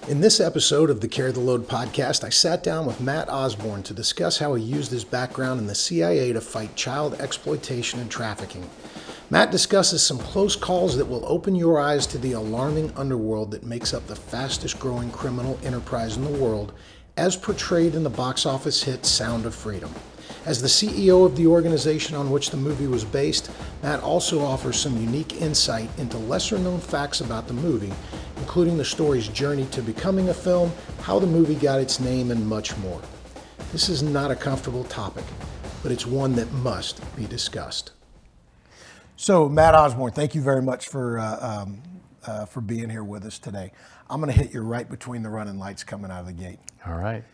In this episode of the Carry the Load podcast, I sat down with Matt Osbourne to discuss how he used his background in the CIA to fight child exploitation and trafficking. Matt discusses some close calls that will open your eyes to the alarming underworld that makes up the fastest growing criminal enterprise in the world, as portrayed in the box office hit Sound of Freedom. As the CEO of the organization on which the movie was based, Matt also offers some unique insight into lesser-known facts about the movie, including the story's journey to becoming a film, how the movie got its name, and much more. This is not a comfortable topic, but it's one that must be discussed. So, Matt Osbourne, thank you very much for being here with us today. I'm going to hit you right between the running lights coming out of the gate. All right.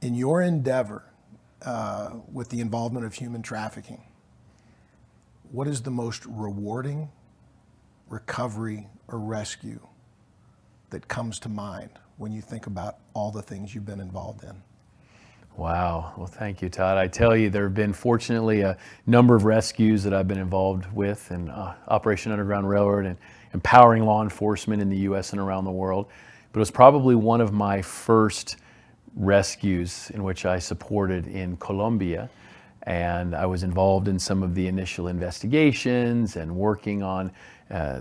In your endeavor with the involvement of human trafficking, what is the most rewarding recovery or rescue that comes to mind when you think about all the things you've been involved in? Wow. Well, thank you, Todd. I tell you, there have been, fortunately, a number of rescues that I've been involved with in Operation Underground Railroad and empowering law enforcement in the U.S. and around the world. But it was probably one of my first rescues in which I supported in Colombia. And I was involved in some of the initial investigations and working on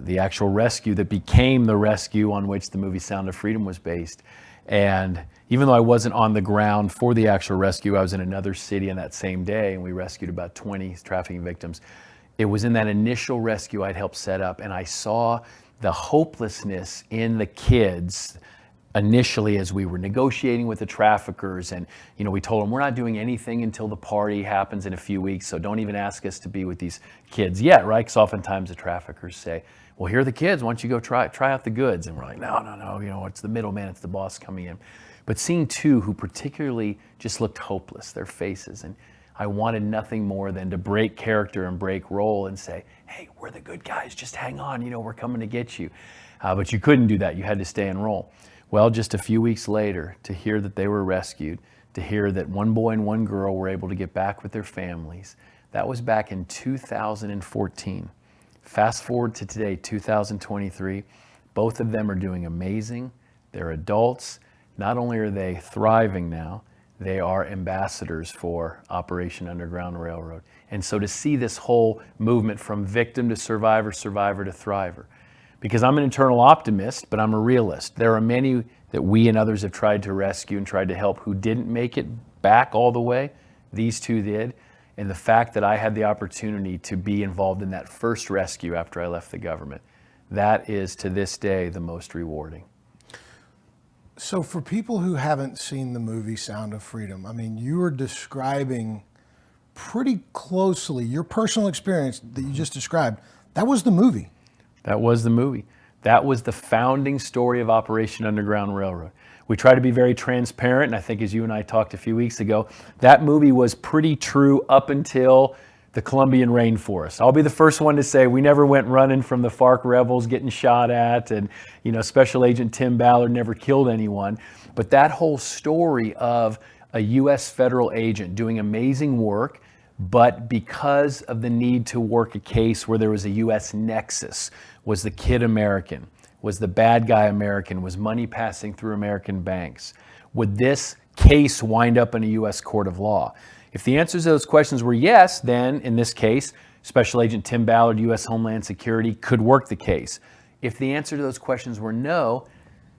the actual rescue that became the rescue on which the movie Sound of Freedom was based. And even though I wasn't on the ground for the actual rescue, I was in another city on that same day, and we rescued about 20 trafficking victims. It was in that initial rescue I'd helped set up, and I saw the hopelessness in the kids initially as we were negotiating with the traffickers. And we told them, we're not doing anything until the party happens in a few weeks, so don't even ask us to be with these kids yet, right? Because oftentimes the traffickers say, well, here are the kids, why don't you go try out the goods? And we're like, no, it's the middleman, it's the boss coming in. But seeing two who particularly just looked hopeless, their faces, and I wanted nothing more than to break character and break role and say, hey, we're the good guys, just hang on, we're coming to get you. But you couldn't do that, you had to stay in role. Well, just a few weeks later, to hear that they were rescued, to hear that one boy and one girl were able to get back with their families, that was back in 2014. Fast forward to today, 2023, both of them are doing amazing. They're adults. Not only are they thriving now, they are ambassadors for Operation Underground Railroad. And so to see this whole movement from victim to survivor, survivor to thriver, because I'm an internal optimist, but I'm a realist. There are many that we and others have tried to rescue and tried to help who didn't make it back all the way. These two did. And the fact that I had the opportunity to be involved in that first rescue after I left the government, that is to this day the most rewarding. So for people who haven't seen the movie Sound of Freedom, you were describing pretty closely your personal experience that you just described. That was the movie. That was the movie. That was the founding story of Operation Underground Railroad. We try to be very transparent, and I think as you and I talked a few weeks ago, that movie was pretty true up until the Colombian rainforest. I'll be the first one to say we never went running from the FARC rebels getting shot at, and Special Agent Tim Ballard never killed anyone. But that whole story of a U.S. federal agent doing amazing work, but because of the need to work a case where there was a U.S. nexus, was the kid American, was the bad guy American, was money passing through American banks? Would this case wind up in a U.S. court of law? If the answers to those questions were yes, then in this case, Special Agent Tim Ballard, U.S. Homeland Security, could work the case. If the answer to those questions were no,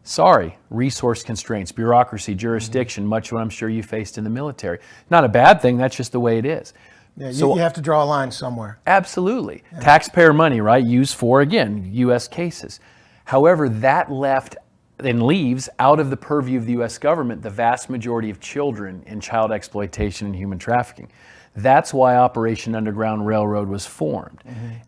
sorry, resource constraints, bureaucracy, jurisdiction, much of what I'm sure you faced in the military. Not a bad thing, that's just the way it is. Yeah, so, you have to draw a line somewhere. Absolutely. Yeah. Taxpayer money, right, used for, again, U.S. cases. However, that left and leaves out of the purview of the U.S. government the vast majority of children in child exploitation and human trafficking. That's why Operation Underground Railroad was formed.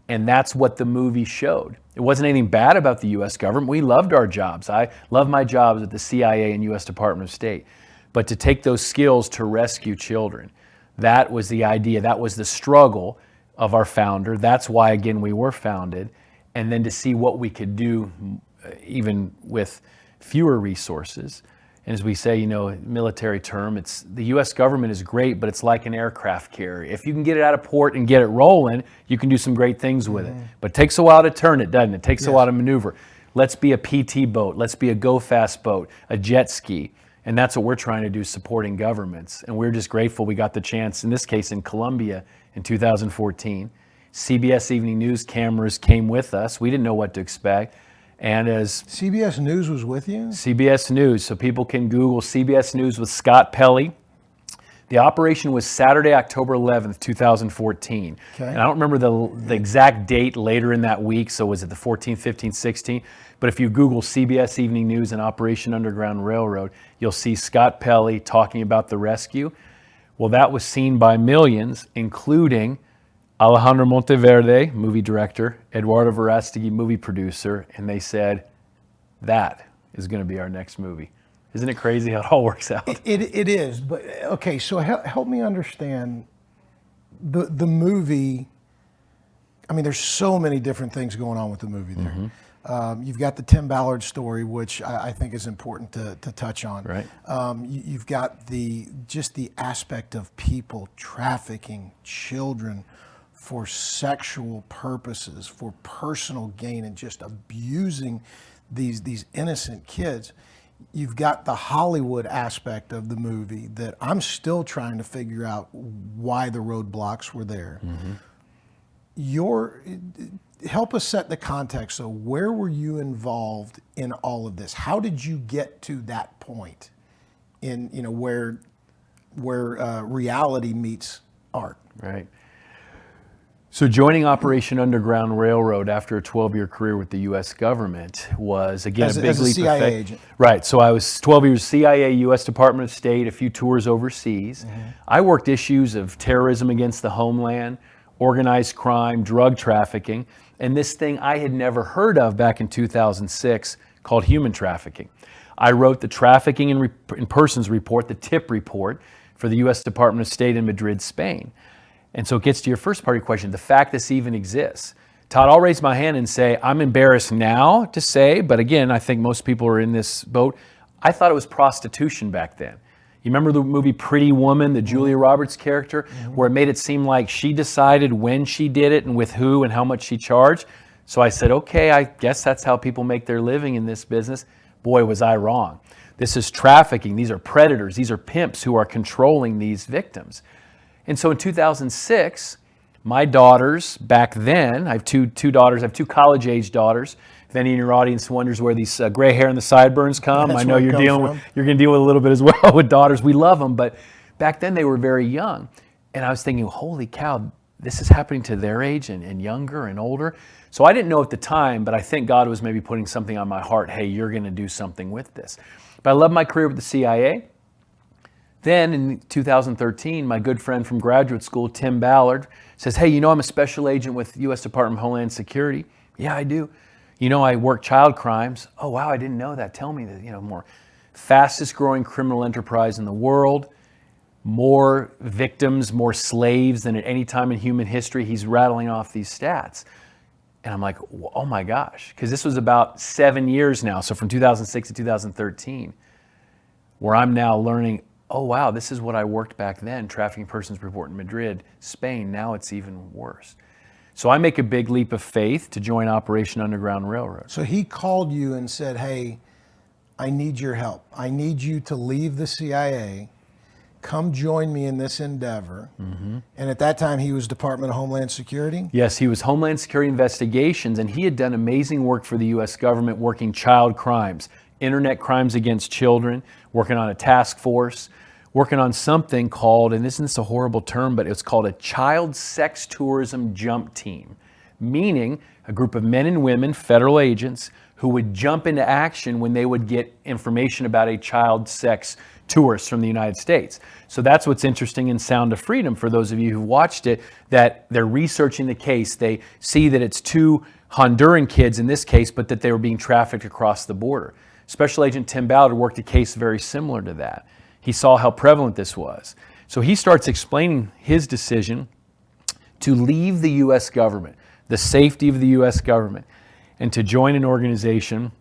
And that's what the movie showed. It wasn't anything bad about the U.S. government. We loved our jobs. I love my jobs at the CIA and U.S. Department of State. But to take those skills to rescue children, that was the idea. That was the struggle of our founder. That's why, again, we were founded. And then to see what we could do, even with fewer resources. And as we say, military term, it's the U.S. government is great, but it's like an aircraft carrier. If you can get it out of port and get it rolling, you can do some great things with it. But it takes a while to turn it, doesn't it? It takes a while to maneuver. Let's be a PT boat. Let's be a go fast boat, a jet ski. And that's what we're trying to do, supporting governments. And we're just grateful we got the chance, in this case in Colombia in 2014. CBS Evening News cameras came with us. We didn't know what to expect. And as CBS News was with you? CBS News, so people can Google CBS News with Scott Pelley. The operation was Saturday, October 11th, 2014. Okay. And I don't remember the exact date later in that week, so was it the 14th, 15th, 16th? But if you Google CBS Evening News and Operation Underground Railroad, you'll see Scott Pelley talking about the rescue. Well, that was seen by millions, including Alejandro Monteverde, movie director, Eduardo Verástegui, movie producer, and they said, that is going to be our next movie. Isn't it crazy how it all works out? It is, but okay, so help me understand the movie. I mean, there's so many different things going on with the movie there. You've got the Tim Ballard story, which I think is important to touch on. Right. You've got the aspect of people trafficking children for sexual purposes, for personal gain, and just abusing these innocent kids. You've got the Hollywood aspect of the movie that I'm still trying to figure out why the roadblocks were there. Help us set the context. So where were you involved in all of this? How did you get to that point in where reality meets art? Right. So joining Operation Underground Railroad after a 12-year career with the U.S. government was, again, a big leap of faith. As a CIA agent. Right. So I was 12 years CIA, U.S. Department of State, a few tours overseas. I worked issues of terrorism against the homeland, organized crime, drug trafficking, and this thing I had never heard of back in 2006 called human trafficking. I wrote the Trafficking in Persons report, the TIP report, for the U.S. Department of State in Madrid, Spain. And so it gets to your first part of your question, the fact this even exists. Todd, I'll raise my hand and say, I'm embarrassed now to say, but again, I think most people are in this boat. I thought it was prostitution back then. You remember the movie Pretty Woman, the Julia Roberts character, where it made it seem like she decided when she did it and with who and how much she charged? So I said, okay, I guess that's how people make their living in this business. Boy, was I wrong. This is trafficking. These are predators. These are pimps who are controlling these victims. And so in 2006, my daughters back then, I have two daughters, I have two college-age daughters. If any in your audience wonders where these gray hair and the sideburns come, I know you're going to deal with a little bit as well with daughters. We love them, but back then they were very young. And I was thinking, holy cow, this is happening to their age and younger and older. So I didn't know at the time, but I think God was maybe putting something on my heart. Hey, you're going to do something with this. But I loved my career with the CIA. Then in 2013, my good friend from graduate school, Tim Ballard, says, hey, I'm a special agent with U.S. Department of Homeland Security. Yeah, I do. I work child crimes. Oh, wow, I didn't know that. Tell me that, more fastest growing criminal enterprise in the world, more victims, more slaves than at any time in human history. He's rattling off these stats. And I'm like, oh my gosh, because this was about 7 years now. So from 2006 to 2013, where I'm now learning, oh wow, this is what I worked back then, Trafficking Persons Report in Madrid, Spain. Now it's even worse. So I make a big leap of faith to join Operation Underground Railroad. So he called you and said, hey, I need your help. I need you to leave the CIA, come join me in this endeavor. And at that time he was Department of Homeland Security? Yes, he was Homeland Security Investigations, and he had done amazing work for the U.S. government working child crimes, internet crimes against children, working on a task force, working on something called, and isn't this a horrible term, but it's called a child sex tourism jump team, meaning a group of men and women, federal agents, who would jump into action when they would get information about a child sex tourist from the United States. So that's what's interesting in Sound of Freedom, for those of you who've watched it, that they're researching the case. They see that it's two Honduran kids in this case, but that they were being trafficked across the border. Special Agent Tim Ballard worked a case very similar to that. He saw how prevalent this was. So he starts explaining his decision to leave the U.S. government, the safety of the U.S. government, and to join an organization,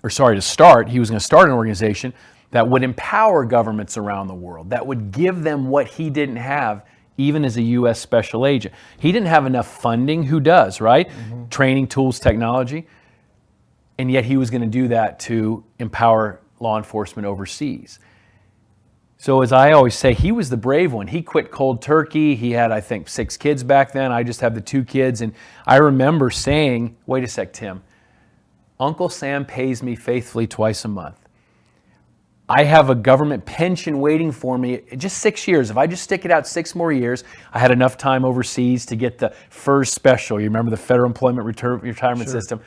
he was going to start an organization that would empower governments around the world, that would give them what he didn't have even as a U.S. special agent. He didn't have enough funding. Who does, right? Training, tools, technology. and yet he was going to do that to empower law enforcement overseas. So as I always say, he was the brave one. He quit cold turkey. He had, I think, 6 kids back then. I just have the 2 kids. And I remember saying, wait a sec, Tim, Uncle Sam pays me faithfully twice a month. I have a government pension waiting for me, just 6 years. If I just stick it out 6 more years, I had enough time overseas to get the FERS special. You remember the Federal Employment Retirement System?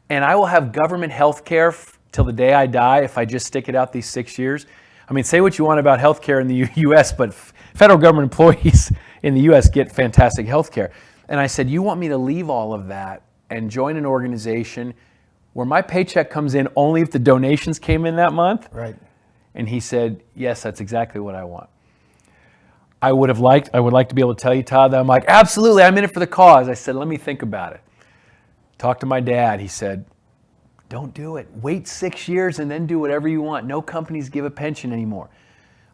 And I will have government health care till the day I die if I just stick it out these 6 years. I mean, say what you want about health care in the U.S., but federal government employees in the U.S. get fantastic health care. And I said, you want me to leave all of that and join an organization where my paycheck comes in only if the donations came in that month? Right. And he said, yes, that's exactly what I want. I would like to be able to tell you, Todd, that I'm like, absolutely, I'm in it for the cause. I said, let me think about it. Talked to my dad. He said, don't do it. Wait 6 years and then do whatever you want. No companies give a pension anymore.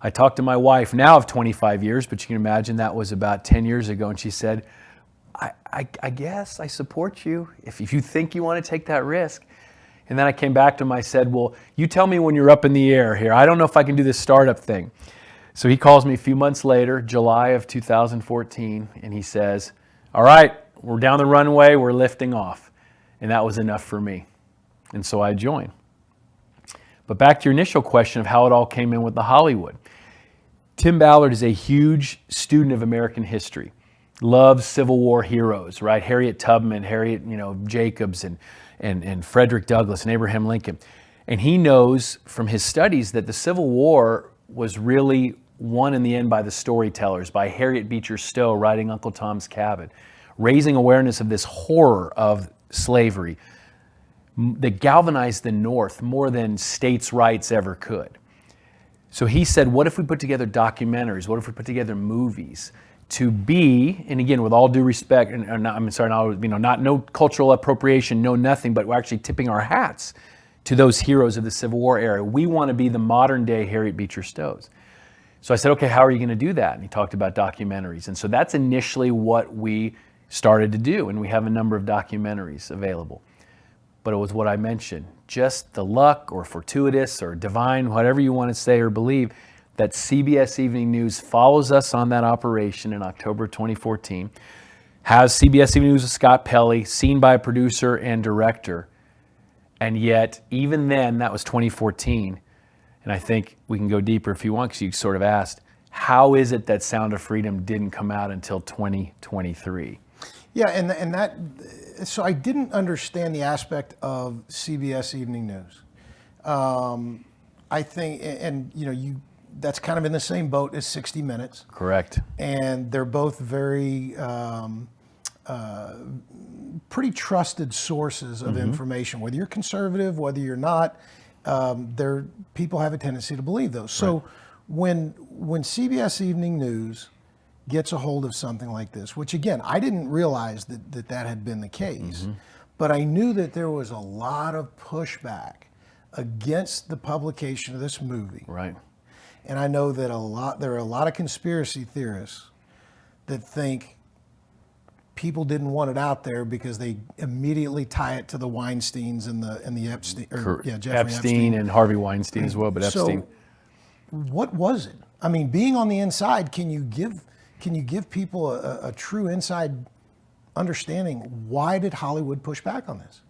I talked to my wife now of 25 years, but you can imagine that was about 10 years ago. And she said, I guess I support you if you think you want to take that risk. And then I came back to him. I said, well, you tell me when you're up in the air here. I don't know if I can do this startup thing. So he calls me a few months later, July of 2014, and he says, all right, we're down the runway, we're lifting off. And that was enough for me. And so I joined. But back to your initial question of how it all came in with the Hollywood. Tim Ballard is a huge student of American history. Loves Civil War heroes, right? Harriet Tubman, Harriet, Jacobs, and Frederick Douglass and Abraham Lincoln. And he knows from his studies that the Civil War was really won in the end by the storytellers, by Harriet Beecher Stowe writing Uncle Tom's Cabin, raising awareness of this horror of slavery that galvanized the North more than states' rights ever could. So he said, what if we put together documentaries? What if we put together movies to be, and again, with all due respect, no cultural appropriation, no nothing, but we're actually tipping our hats to those heroes of the Civil War era. We want to be the modern day Harriet Beecher Stowes. So I said, okay, how are you going to do that? And he talked about documentaries. And so that's initially what we started to do, and we have a number of documentaries available. But it was what I mentioned, just the luck or fortuitous or divine, whatever you want to say or believe, that CBS Evening News follows us on that operation in October 2014, has CBS Evening News with Scott Pelley, seen by a producer and director, and yet even then, that was 2014, and I think we can go deeper if you want, because you sort of asked, how is it that Sound of Freedom didn't come out until 2023? Yeah, and that, so I didn't understand the aspect of CBS Evening News. I think, and that's kind of in the same boat as 60 Minutes. Correct. And they're both very, pretty trusted sources of information. Whether you're conservative, whether you're not, people have a tendency to believe those. So when CBS Evening News gets a hold of something like this, which again, I didn't realize that had been the case, but I knew that there was a lot of pushback against the publication of this movie. Right. And I know that there are a lot of conspiracy theorists that think people didn't want it out there because they immediately tie it to the Weinsteins and the Epstein, Jeffrey Epstein and Harvey Weinstein as well, but Epstein. So what was it? I mean, being on the inside, can you give people a true inside understanding? Why did Hollywood push back on this?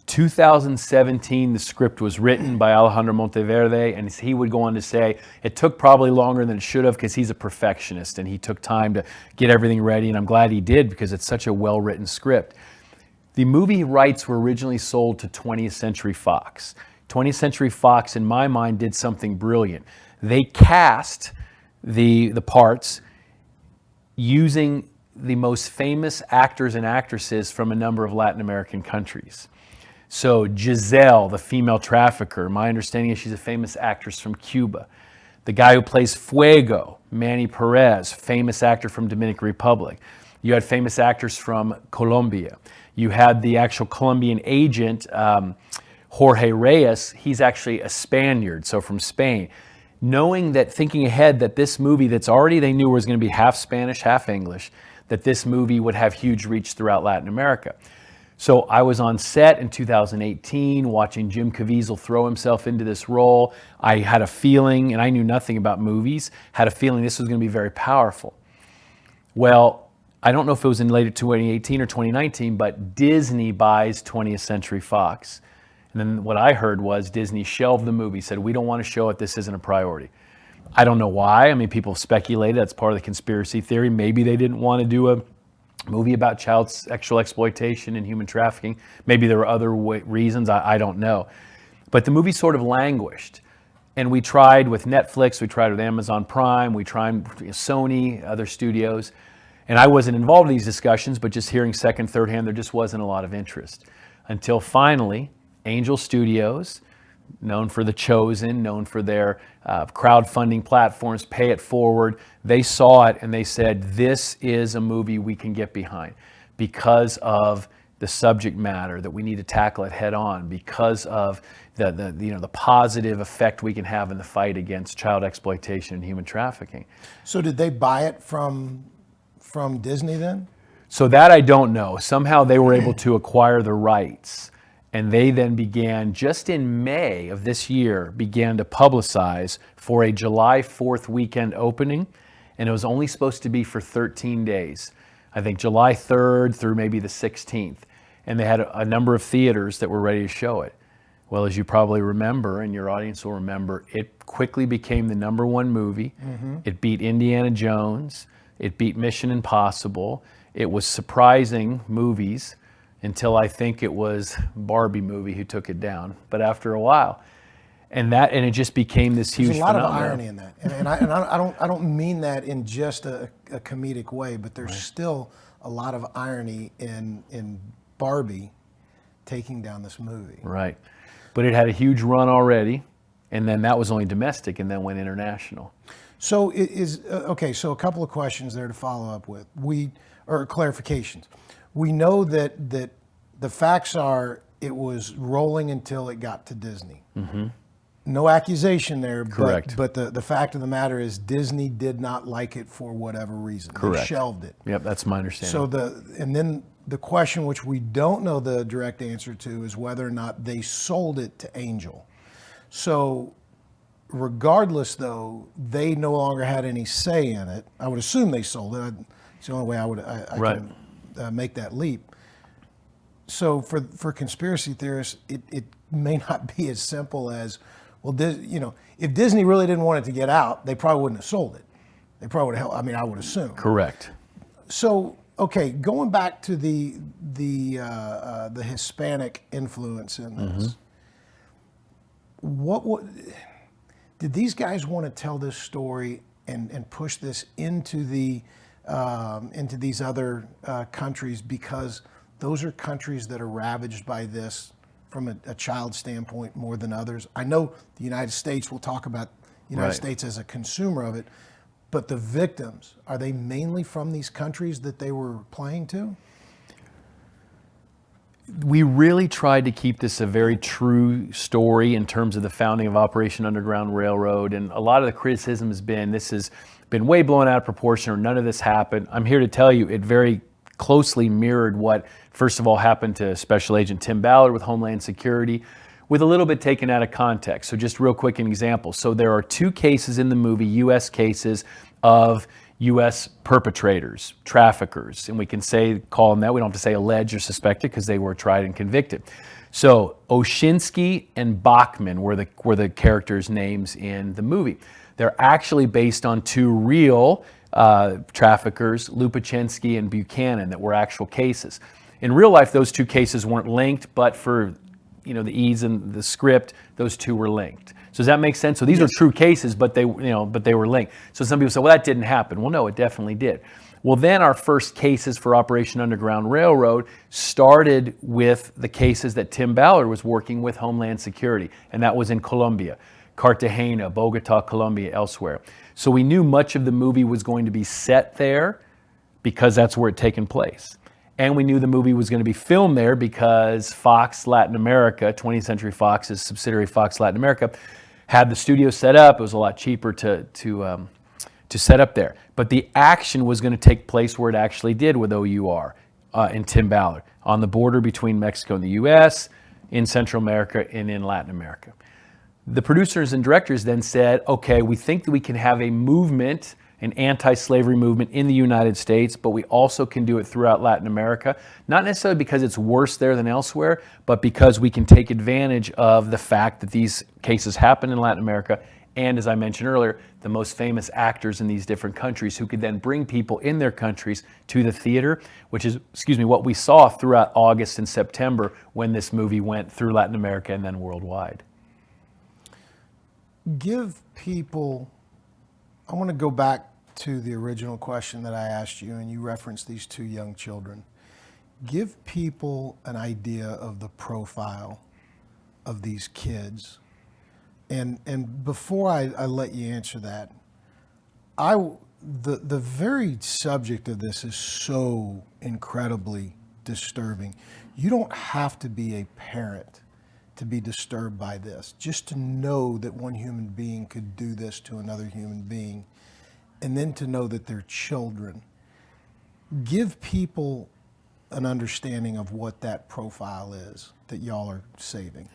2017, the script was written by Alejandro Monteverde, and he would go on to say it took probably longer than it should have because he's a perfectionist and he took time to get everything ready, and I'm glad he did because it's such a well-written script. The movie rights were originally sold to 20th Century Fox. 20th Century Fox, in my mind, did something brilliant. They cast the parts using the most famous actors and actresses from a number of Latin American countries. So Giselle, the female trafficker, my understanding is she's a famous actress from Cuba. The guy who plays Fuego, Manny Perez, famous actor from Dominican Republic. You had famous actors from Colombia. You had the actual Colombian agent, Jorge Reyes. He's actually a Spaniard, so from Spain. Knowing that, thinking ahead, that this movie that's already they knew was going to be half Spanish, half English, that this movie would have huge reach throughout Latin America. So I was on set in 2018 watching Jim Caviezel throw himself into this role. I had a feeling, and I knew nothing about movies, had a feeling this was going to be very powerful. Well, I don't know if it was in late 2018 or 2019, but Disney buys 20th Century Fox. And then what I heard was Disney shelved the movie, said, we don't want to show it, this isn't a priority. I don't know why. I mean, people speculated, that's part of the conspiracy theory. Maybe they didn't want to do a movie about child sexual exploitation and human trafficking. Maybe there were other reasons, I don't know. But the movie sort of languished. And we tried with Netflix, we tried with Amazon Prime, we tried Sony, other studios. And I wasn't involved in these discussions, but just hearing second, third hand, there just wasn't a lot of interest. Until finally, Angel Studios, known for The Chosen, known for their crowdfunding platforms, Pay It Forward, they saw it and they said, this is a movie we can get behind because of the subject matter, that we need to tackle it head on, because of the positive effect we can have in the fight against child exploitation and human trafficking. So did they buy it from Disney then? So that I don't know. Somehow they were able to acquire the rights, and they then began, just in May of this year, began to publicize for a July 4th weekend opening, and it was only supposed to be for 13 days. I think July 3rd through maybe the 16th. And they had a number of theaters that were ready to show it. Well, as you probably remember, and your audience will remember, it quickly became the #1 movie. Mm-hmm. It beat Indiana Jones. It beat Mission Impossible. It was surprising movies until I think it was Barbie movie who took it down. But after a while, and it just became this huge phenomenon. There's a lot of irony in that, and I don't mean that in just a comedic way, but there's still a lot of irony in Barbie taking down this movie. Right, but it had a huge run already, and then that was only domestic, and then went international. So okay. So a couple of questions there to follow up with, or clarifications. We know that the facts are it was rolling until it got to Disney. Mm-hmm. No accusation there. Correct. But the fact of the matter is Disney did not like it for whatever reason. Correct. They shelved it. Yep, that's my understanding. So and then the question, which we don't know the direct answer to, is whether or not they sold it to Angel. So regardless, though, they no longer had any say in it. I would assume they sold it. It's the only way I can make that leap. So for conspiracy theorists, it may not be as simple as, well, if Disney really didn't want it to get out, they probably wouldn't have sold it. They probably would have. I mean, I would assume. Correct. So, okay, going back to the Hispanic influence in this, what did these guys want to tell this story and push this into these other countries, because those are countries that are ravaged by this from a child standpoint more than others? I know the United States, we'll talk about the United States as a consumer of it, but the victims, are they mainly from these countries that they were playing to? We really tried to keep this a very true story in terms of the founding of Operation Underground Railroad, and a lot of the criticism has been this has been way blown out of proportion, or none of this happened. I'm here to tell you it very closely mirrored what, first of all, happened to Special Agent Tim Ballard with Homeland Security, with a little bit taken out of context. So just real quick, an example. So there are 2 cases in the movie, U.S. cases, of U.S. perpetrators, traffickers, and we can call them that. We don't have to say alleged or suspected, because they were tried and convicted. So Oshinsky and Bachman were the characters' names in the movie. They're actually based on 2 real traffickers, Lupachenski and Buchanan, that were actual cases. In real life, those 2 cases weren't linked, but for the ease in the script, those 2 were linked. So does that make sense? So these are true cases, but they were linked. So some people say, well, that didn't happen. Well, no, it definitely did. Well, then our first cases for Operation Underground Railroad started with the cases that Tim Ballard was working with Homeland Security, and that was in Colombia, Cartagena, Bogota, Colombia, elsewhere. So we knew much of the movie was going to be set there because that's where it had taken place. And we knew the movie was going to be filmed there because Fox Latin America, 20th Century Fox's subsidiary Fox Latin America, had the studio set up. It was a lot cheaper to set up there. But the action was going to take place where it actually did with OUR, and Tim Ballard on the border between Mexico and the U.S., in Central America, and in Latin America. The producers and directors then said, okay, we think that we can have a movement, an anti-slavery movement in the United States, but we also can do it throughout Latin America, not necessarily because it's worse there than elsewhere, but because we can take advantage of the fact that these cases happen in Latin America, and as I mentioned earlier, the most famous actors in these different countries who could then bring people in their countries to the theater, which is, what we saw throughout August and September when this movie went through Latin America and then worldwide. Give people, I want to go back to the original question that I asked you, and you referenced these two young children. Give people an idea of the profile of these kids. And before I let you answer that, the very subject of this is so incredibly disturbing. You don't have to be a parent to be disturbed by this, just to know that one human being could do this to another human being, and then to know that they're children. Give people an understanding of what that profile is that y'all are saving.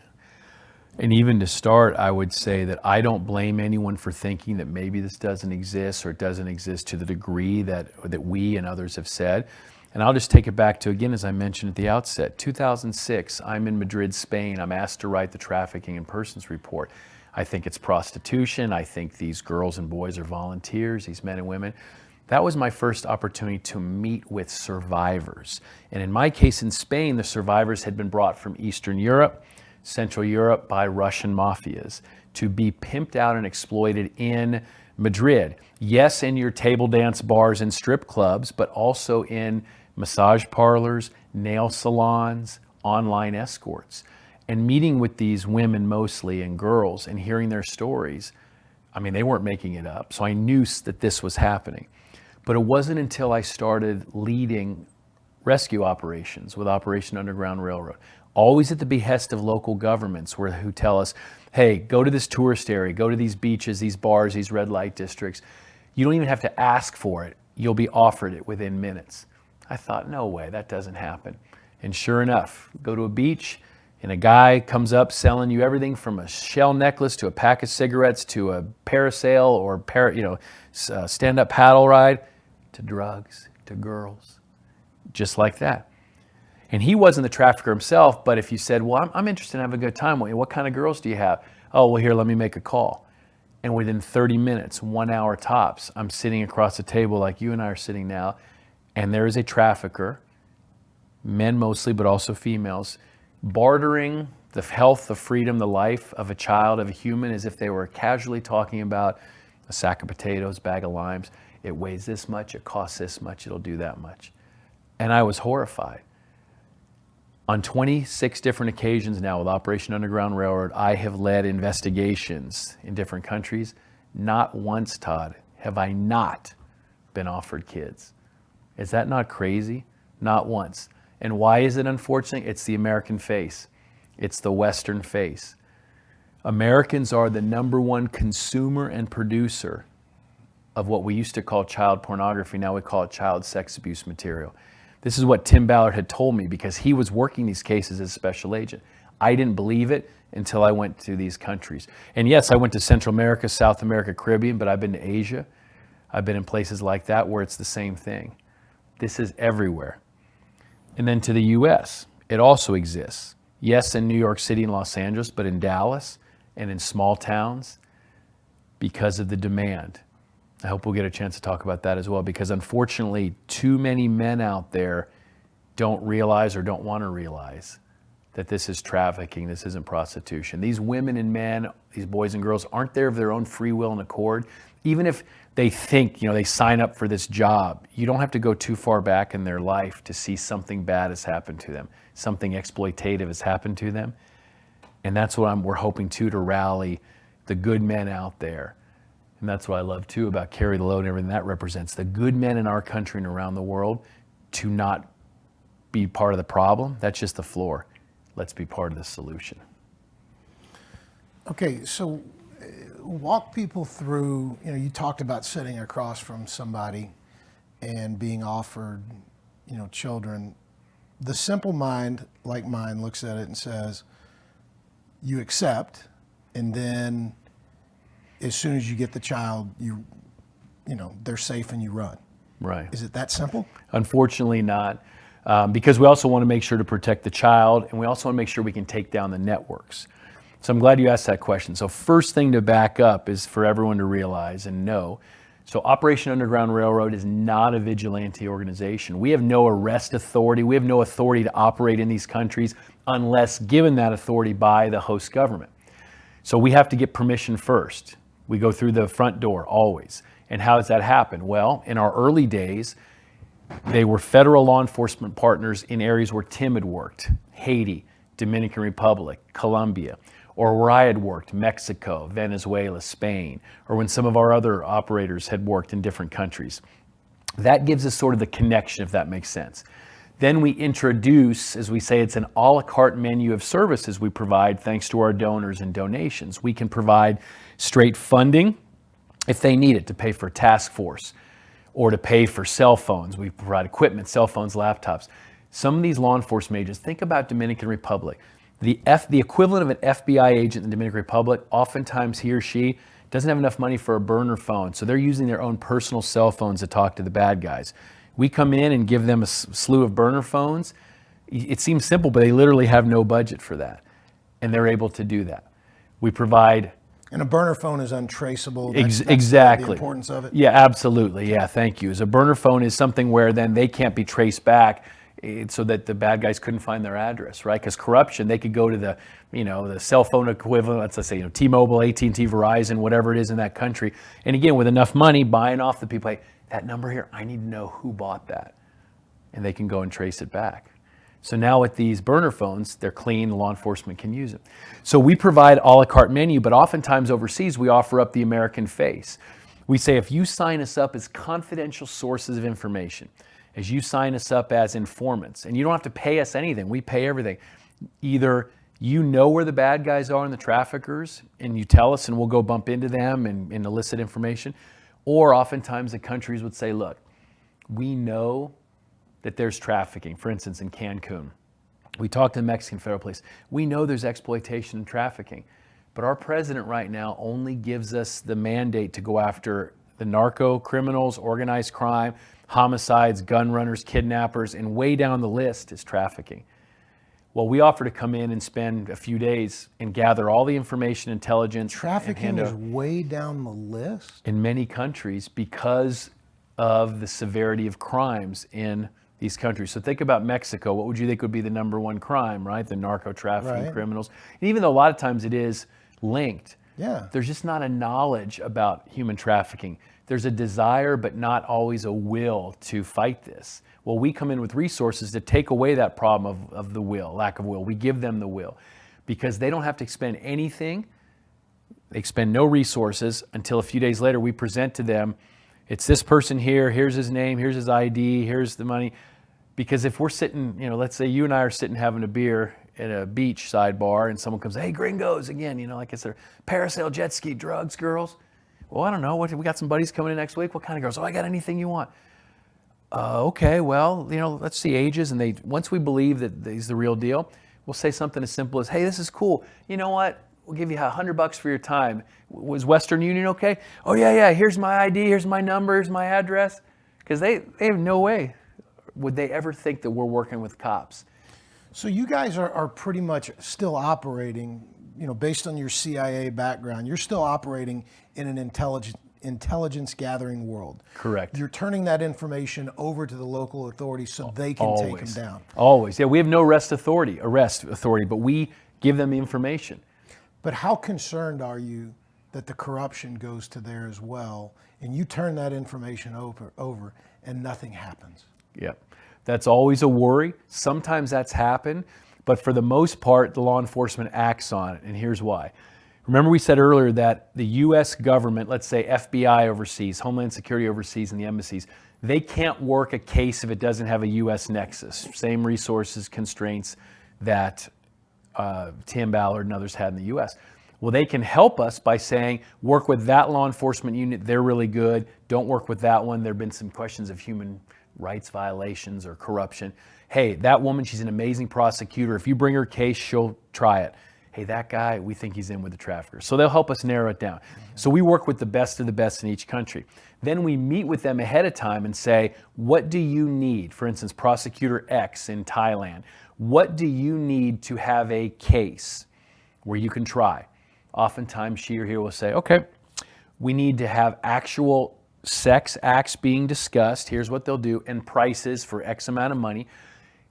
And even to start, I would say that I don't blame anyone for thinking that maybe this doesn't exist, or it doesn't exist to the degree that we and others have said. And I'll just take it back to, again, as I mentioned at the outset, 2006, I'm in Madrid, Spain. I'm asked to write the Trafficking in Persons report. I think it's prostitution. I think these girls and boys are volunteers, these men and women. That was my first opportunity to meet with survivors. And in my case in Spain, the survivors had been brought from Eastern Europe, Central Europe by Russian mafias to be pimped out and exploited in Madrid. Yes, in your table dance bars and strip clubs, but also in massage parlors, nail salons, online escorts. And meeting with these women mostly and girls and hearing their stories, I mean, they weren't making it up. So I knew that this was happening. But it wasn't until I started leading rescue operations with Operation Underground Railroad, always at the behest of local governments who tell us, hey, go to this tourist area, go to these beaches, these bars, these red light districts. You don't even have to ask for it. You'll be offered it within minutes. I thought, no way, that doesn't happen. And sure enough, go to a beach and a guy comes up selling you everything from a shell necklace to a pack of cigarettes to a parasail or stand-up paddle ride to drugs, to girls, just like that. And he wasn't the trafficker himself, but if you said, well, I'm interested in having a good time, what kind of girls do you have? Oh, well, here, let me make a call. And within 30 minutes, 1 hour tops, I'm sitting across the table like you and I are sitting now, and there is a trafficker, men mostly, but also females, bartering the health, the freedom, the life of a child, of a human, as if they were casually talking about a sack of potatoes, bag of limes. It weighs this much, it costs this much, it'll do that much. And I was horrified. On 26 different occasions now with Operation Underground Railroad, I have led investigations in different countries. Not once, Todd, have I not been offered kids. Is that not crazy? Not once. And why is it unfortunate? It's the American face. It's the Western face. Americans are the #1 consumer and producer of what we used to call child pornography. Now we call it child sex abuse material. This is what Tim Ballard had told me because he was working these cases as a special agent. I didn't believe it until I went to these countries. And yes, I went to Central America, South America, Caribbean, but I've been to Asia. I've been in places like that where it's the same thing. This is everywhere. And then to the US, it also exists. Yes, in New York City and Los Angeles, but in Dallas and in small towns because of the demand. I hope we'll get a chance to talk about that as well, because unfortunately, too many men out there don't realize or don't want to realize that this is trafficking, this isn't prostitution. These women and men, these boys and girls aren't there of their own free will and accord. Even if they think, they sign up for this job, you don't have to go too far back in their life to see something bad has happened to them, something exploitative has happened to them. And that's what we're hoping to rally the good men out there. And that's what I love too about Carry the Load and everything that represents. The good men in our country and around the world to not be part of the problem. That's just the floor. Let's be part of the solution. Okay, so walk people through, you talked about sitting across from somebody and being offered, children. the simple mind, like mine, looks at it and says, you accept, and then as soon as you get the child, they're safe and you run. Right. Is it that simple? Unfortunately not, because we also want to make sure to protect the child, and we also want to make sure we can take down the networks. So I'm glad you asked that question. So first thing to back up is for everyone to realize and know, so Operation Underground Railroad is not a vigilante organization. We have no arrest authority. We have no authority to operate in these countries unless given that authority by the host government. So we have to get permission first. We go through the front door always. And how does that happen? Well, in our early days, they were federal law enforcement partners in areas where Tim had worked, Haiti, Dominican Republic, Colombia, or where I had worked, Mexico, Venezuela, Spain, or when some of our other operators had worked in different countries. That gives us sort of the connection, if that makes sense. Then we introduce, as we say, it's an a la carte menu of services we provide thanks to our donors and donations. We can provide straight funding if they need it to pay for a task force or to pay for cell phones. We provide equipment, cell phones, laptops. Some of these law enforcement agents, think about Dominican Republic. The equivalent of an FBI agent in the Dominican Republic, oftentimes he or she doesn't have enough money for a burner phone, so they're using their own personal cell phones to talk to the bad guys. We come in and give them a slew of burner phones. It seems simple, but they literally have no budget for that, and they're able to do that. We provide... And a burner phone is untraceable. That's exactly. The importance of it. Yeah, absolutely. Yeah, thank you. As a burner phone is something where then they can't be traced back so that the bad guys couldn't find their address, right? Because corruption, they could go to the cell phone equivalent, let's say, T-Mobile, AT&T, Verizon, whatever it is in that country. And again, with enough money, buying off the people, hey, that number here, I need to know who bought that. And they can go and trace it back. So now with these burner phones, they're clean, law enforcement can use them. So we provide a la carte menu, but oftentimes overseas, we offer up the American face. We say, if you sign us up as confidential sources of information, as you sign us up as informants, and you don't have to pay us anything, we pay everything. Either you know where the bad guys are and the traffickers, and you tell us and we'll go bump into them and elicit information, or oftentimes the countries would say, look, we know that there's trafficking. For instance, in Cancun, we talked to the Mexican federal police. We know there's exploitation and trafficking, but our president right now only gives us the mandate to go after the narco criminals, organized crime, homicides, gun runners, kidnappers, and way down the list is trafficking. Well, we offer to come in and spend a few days and gather all the information, intelligence. Trafficking is way down the list? In many countries because of the severity of crimes in these countries. So think about Mexico. What would you think would be the number one crime, right? The narco trafficking criminals. And even though a lot of times it is linked, there's just not a knowledge about human trafficking. There's a desire, but not always a will to fight this. Well, we come in with resources to take away that problem of the will, lack of will. We give them the will because they don't have to expend anything. They expend no resources until a few days later we present to them, it's this person here, here's his name, here's his ID, here's the money. Because if we're sitting, let's say you and I are sitting having a beer at a beach sidebar and someone comes, hey, gringos, again, like it's their parasail, jet ski, drugs, girls. Well, I don't know, we got some buddies coming in next week. What kind of girls? Oh, I got anything you want. Okay, well, let's see ages. And once we believe that he's the real deal, we'll say something as simple as, hey, this is cool. You know what? We'll give you $100 for your time. Was Western Union okay? Oh, yeah, here's my ID, here's my number, here's my address. Because they have no way would they ever think that we're working with cops. So you guys are pretty much still operating, based on your CIA background, you're still operating in an intelligence gathering world. Correct. You're turning that information over to the local authorities so they can take them down. Always. Yeah, we have no arrest authority, but we give them the information. But how concerned are you that the corruption goes to there as well, and you turn that information over and nothing happens? Yeah, that's always a worry. Sometimes that's happened, but for the most part, the law enforcement acts on it, and here's why. Remember we said earlier that the U.S. government, let's say FBI overseas, Homeland Security overseas, and the embassies, they can't work a case if it doesn't have a U.S. nexus. Same resources, constraints that Tim Ballard and others had in the U.S. Well, they can help us by saying, work with that law enforcement unit, they're really good. Don't work with that one. There have been some questions of human rights violations or corruption. Hey, that woman, she's an amazing prosecutor. If you bring her case, she'll try it. Hey, that guy, we think he's in with the traffickers. So they'll help us narrow it down. So we work with the best of the best in each country. Then we meet with them ahead of time and say, what do you need? For instance, prosecutor X in Thailand. What do you need to have a case where you can try? Oftentimes she or he will say, okay, we need to have actual sex acts being discussed. Here's what they'll do, and prices for X amount of money.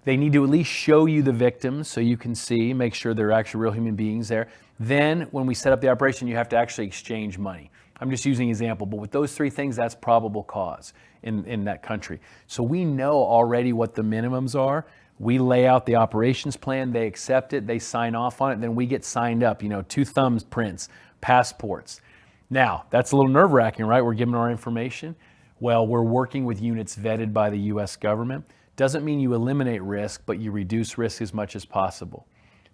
They need to at least show you the victims so you can see, make sure they're actual real human beings there. Then when we set up the operation, you have to actually exchange money. I'm just using an example, but with those three things, that's probable cause in that country. So we know already what the minimums are. We lay out the operations plan, they accept it, they sign off on it, then we get signed up, 2 thumbprints, passports. Now, that's a little nerve-wracking, right? We're giving our information. Well, we're working with units vetted by the US government. Doesn't mean you eliminate risk, but you reduce risk as much as possible.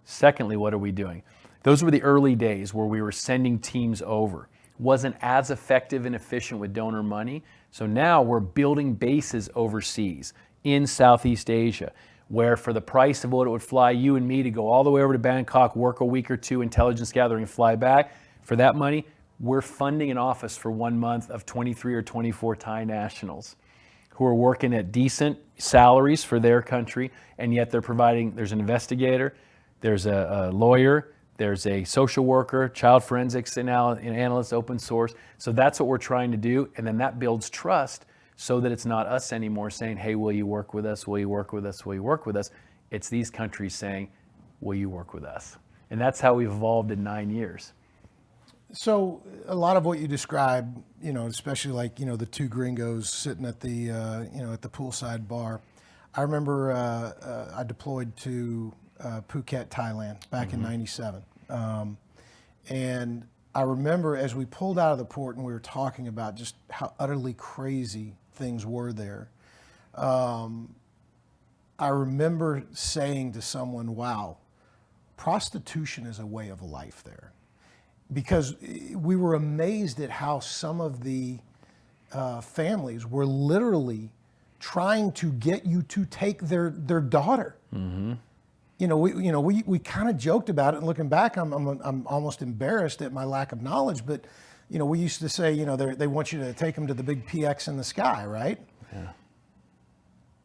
Secondly, what are we doing? Those were the early days where we were sending teams over. Wasn't as effective and efficient with donor money. So now we're building bases overseas in Southeast Asia, where for the price of what it would fly you and me to go all the way over to Bangkok, work a week or two, intelligence gathering, and fly back, for that money, we're funding an office for 1 month of 23 or 24 Thai nationals who are working at decent salaries for their country, and yet they're providing, there's an investigator, there's a lawyer, there's a social worker, child forensics analyst, open source. So that's what we're trying to do, and then that builds trust so that it's not us anymore saying, hey, will you work with us? Will you work with us? Will you work with us? It's these countries saying, will you work with us? And that's how we've evolved in 9 years. So a lot of what you described, especially like, the 2 gringos sitting at the, at the poolside bar. I remember I deployed to Phuket, Thailand back in '97. And I remember as we pulled out of the port and we were talking about just how utterly crazy things were there. I remember saying to someone, wow, prostitution is a way of life there. Because we were amazed at how some of the families were literally trying to get you to take their daughter. Mm-hmm. We kind of joked about it, and looking back, I'm almost embarrassed at my lack of knowledge. But we used to say, they want you to take them to the big PX in the sky, right? Yeah.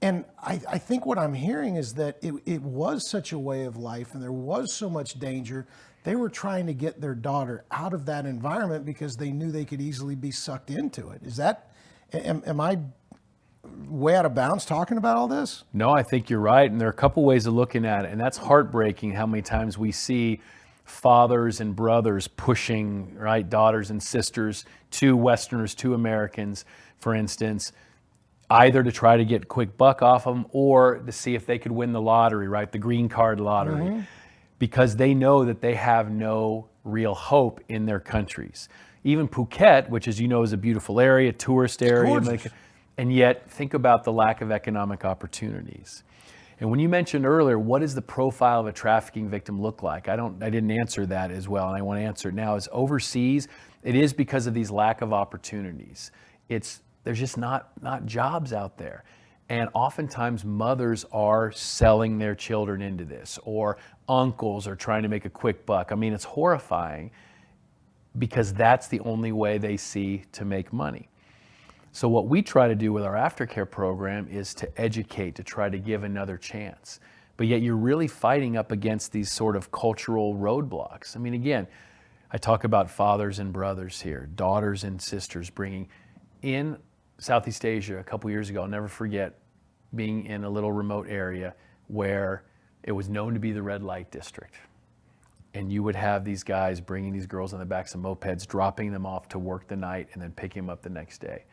And I think what I'm hearing is that it was such a way of life, and there was so much danger. They were trying to get their daughter out of that environment because they knew they could easily be sucked into it. Am I way out of bounds talking about all this? No, I think you're right. And there are a couple ways of looking at it. And that's heartbreaking how many times we see fathers and brothers pushing, right, daughters and sisters to Westerners, to Americans, for instance, either to try to get quick buck off them or to see if they could win the lottery, right, the green card lottery. Mm-hmm. Because they know that they have no real hope in their countries. Even Phuket, which as you know is a beautiful area, tourist area, and yet think about the lack of economic opportunities. And when you mentioned earlier, what does the profile of a trafficking victim look like? I didn't answer that as well, and I want to answer it now. Is overseas, it is because of these lack of opportunities. There's just not jobs out there. And oftentimes mothers are selling their children into this, or uncles are trying to make a quick buck. I mean, it's horrifying because that's the only way they see to make money. So what we try to do with our aftercare program is to educate, to try to give another chance. But yet you're really fighting up against these sort of cultural roadblocks. I mean, again, I talk about fathers and brothers here, daughters and sisters bringing in Southeast Asia a couple years ago. I'll never forget being in a little remote area where it was known to be the red light district. And you would have these guys bringing these girls on the backs of mopeds, dropping them off to work the night and then picking them up the next day.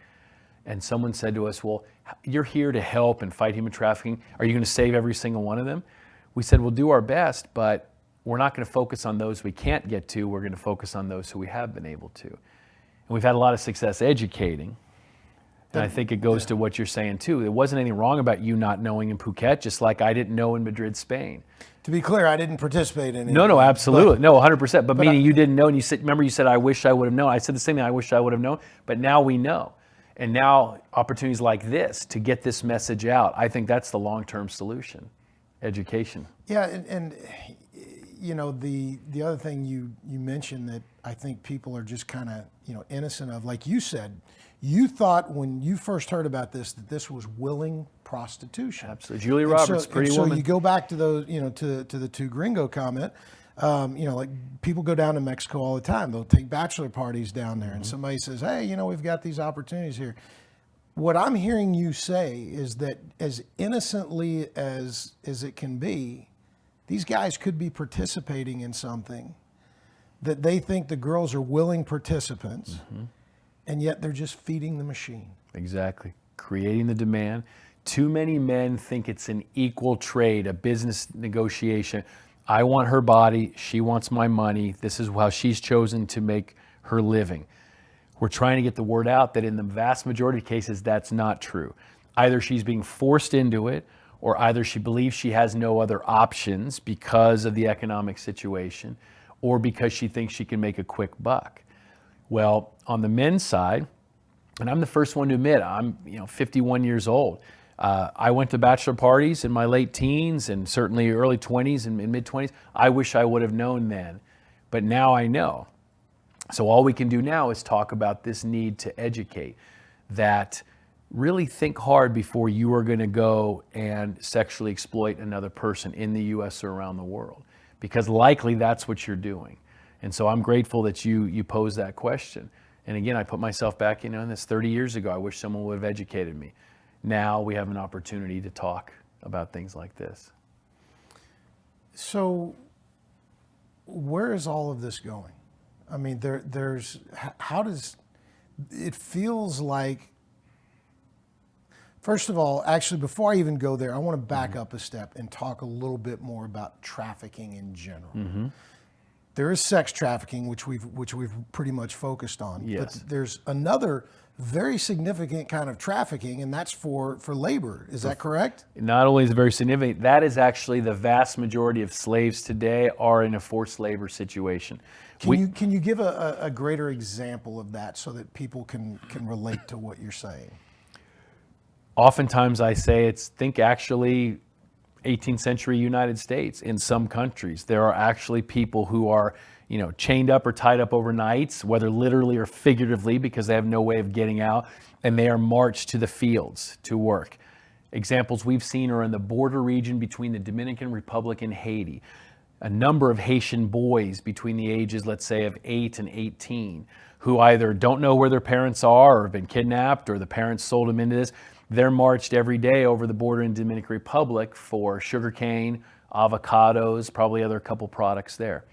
And someone said to us, well, you're here to help and fight human trafficking. Are you going to save every single one of them? We said, we'll do our best, but we're not going to focus on those we can't get to. We're going to focus on those who we have been able to. And we've had a lot of success educating. And I think it goes to what you're saying too. There wasn't anything wrong about you not knowing in Phuket, just like I didn't know in Madrid, Spain. To be clear, I didn't participate in it. No, absolutely. No, 100%. But meaning you didn't know, and you said, remember you said, I wish I would have known. I said the same thing, I wish I would have known. But now we know. And now opportunities like this to get this message out, I think that's the long-term solution, education. Yeah, and you know, the other thing you mentioned that I think people are just kind of, you know, innocent of, like you said, you thought when you first heard about this that this was willing prostitution. Absolutely. Julia And Roberts, so, Pretty and so Woman. you go back to those, you know, to the two gringo comment. You know, like people go down to Mexico all the time. They'll take bachelor parties down there, and somebody says, "Hey, you know, we've got these opportunities here." What I'm hearing you say is that as innocently as it can be, these guys could be participating in something that they think the girls are willing participants, and yet they're just feeding the machine. Exactly. Creating the demand. Too many men think it's an equal trade, a business negotiation. I want her body, she wants my money. This is how she's chosen to make her living. We're trying to get the word out that in the vast majority of cases, that's not true. Either she's being forced into it, or either she believes she has no other options because of the economic situation, or because she thinks she can make a quick buck. Well, on the men's side, and I'm the first one to admit, I'm 51 years old. I went to bachelor parties in my late teens and certainly early 20s and mid 20s. I wish I would have known then, but now I know. So all we can do now is talk about this need to educate, that really think hard before you are going to go and sexually exploit another person in the U.S. or around the world, because likely that's what you're doing. And so I'm grateful that you posed that question. And again, I put myself back, in this 30 years ago. I wish someone would have educated me. Now we have an opportunity to talk about things like this. So where is all of this going? I mean, how does, it feels like, first of all, actually, before I even go there, I want to back up a step and talk a little bit more about trafficking in general. There is sex trafficking, which we've pretty much focused on. Yes. But there's another very significant kind of trafficking, and that's for labor. Is that correct? Not only is it very significant, that is actually the vast majority of slaves today are in a forced labor situation. Can you give a greater example of that so that people can relate to what you're saying? Oftentimes I say think actually 18th century United States. In some countries, there are actually people who are, chained up or tied up overnights, whether literally or figuratively, because they have no way of getting out, and they are marched to the fields to work. Examples we've seen are in the border region between the Dominican Republic and Haiti. A number of Haitian boys between the ages, let's say, of 8 and 18, who either don't know where their parents are or have been kidnapped, or the parents sold them into this. They're marched every day over the border in Dominican Republic for sugarcane, avocados, probably other couple products there.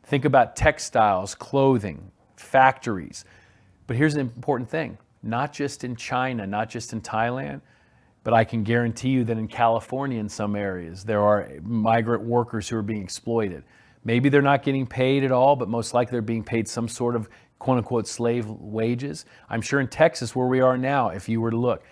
Think about textiles, clothing, factories. But here's an important thing, not just in China, not just in Thailand, but I can guarantee you that in California, in some areas, there are migrant workers who are being exploited. Maybe they're not getting paid at all, but most likely they're being paid some sort of quote unquote slave wages. I'm sure in Texas, where we are now, if you were to look,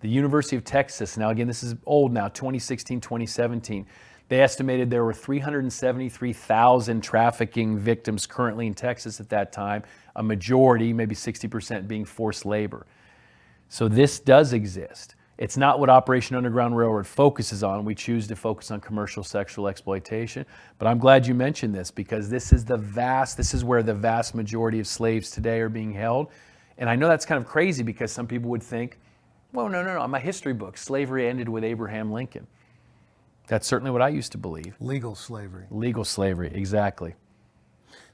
the University of Texas, now again, this is old now, 2016, 2017, they estimated there were 373,000 trafficking victims currently in Texas at that time, a majority, maybe 60%, being forced labor. So this does exist. It's not what Operation Underground Railroad focuses on. We choose to focus on commercial sexual exploitation. But I'm glad you mentioned this, because this is where the vast majority of slaves today are being held. And I know that's kind of crazy, because some people would think, well, no, my history book, slavery ended with Abraham Lincoln. That's certainly what I used to believe. Legal slavery. Legal slavery, exactly.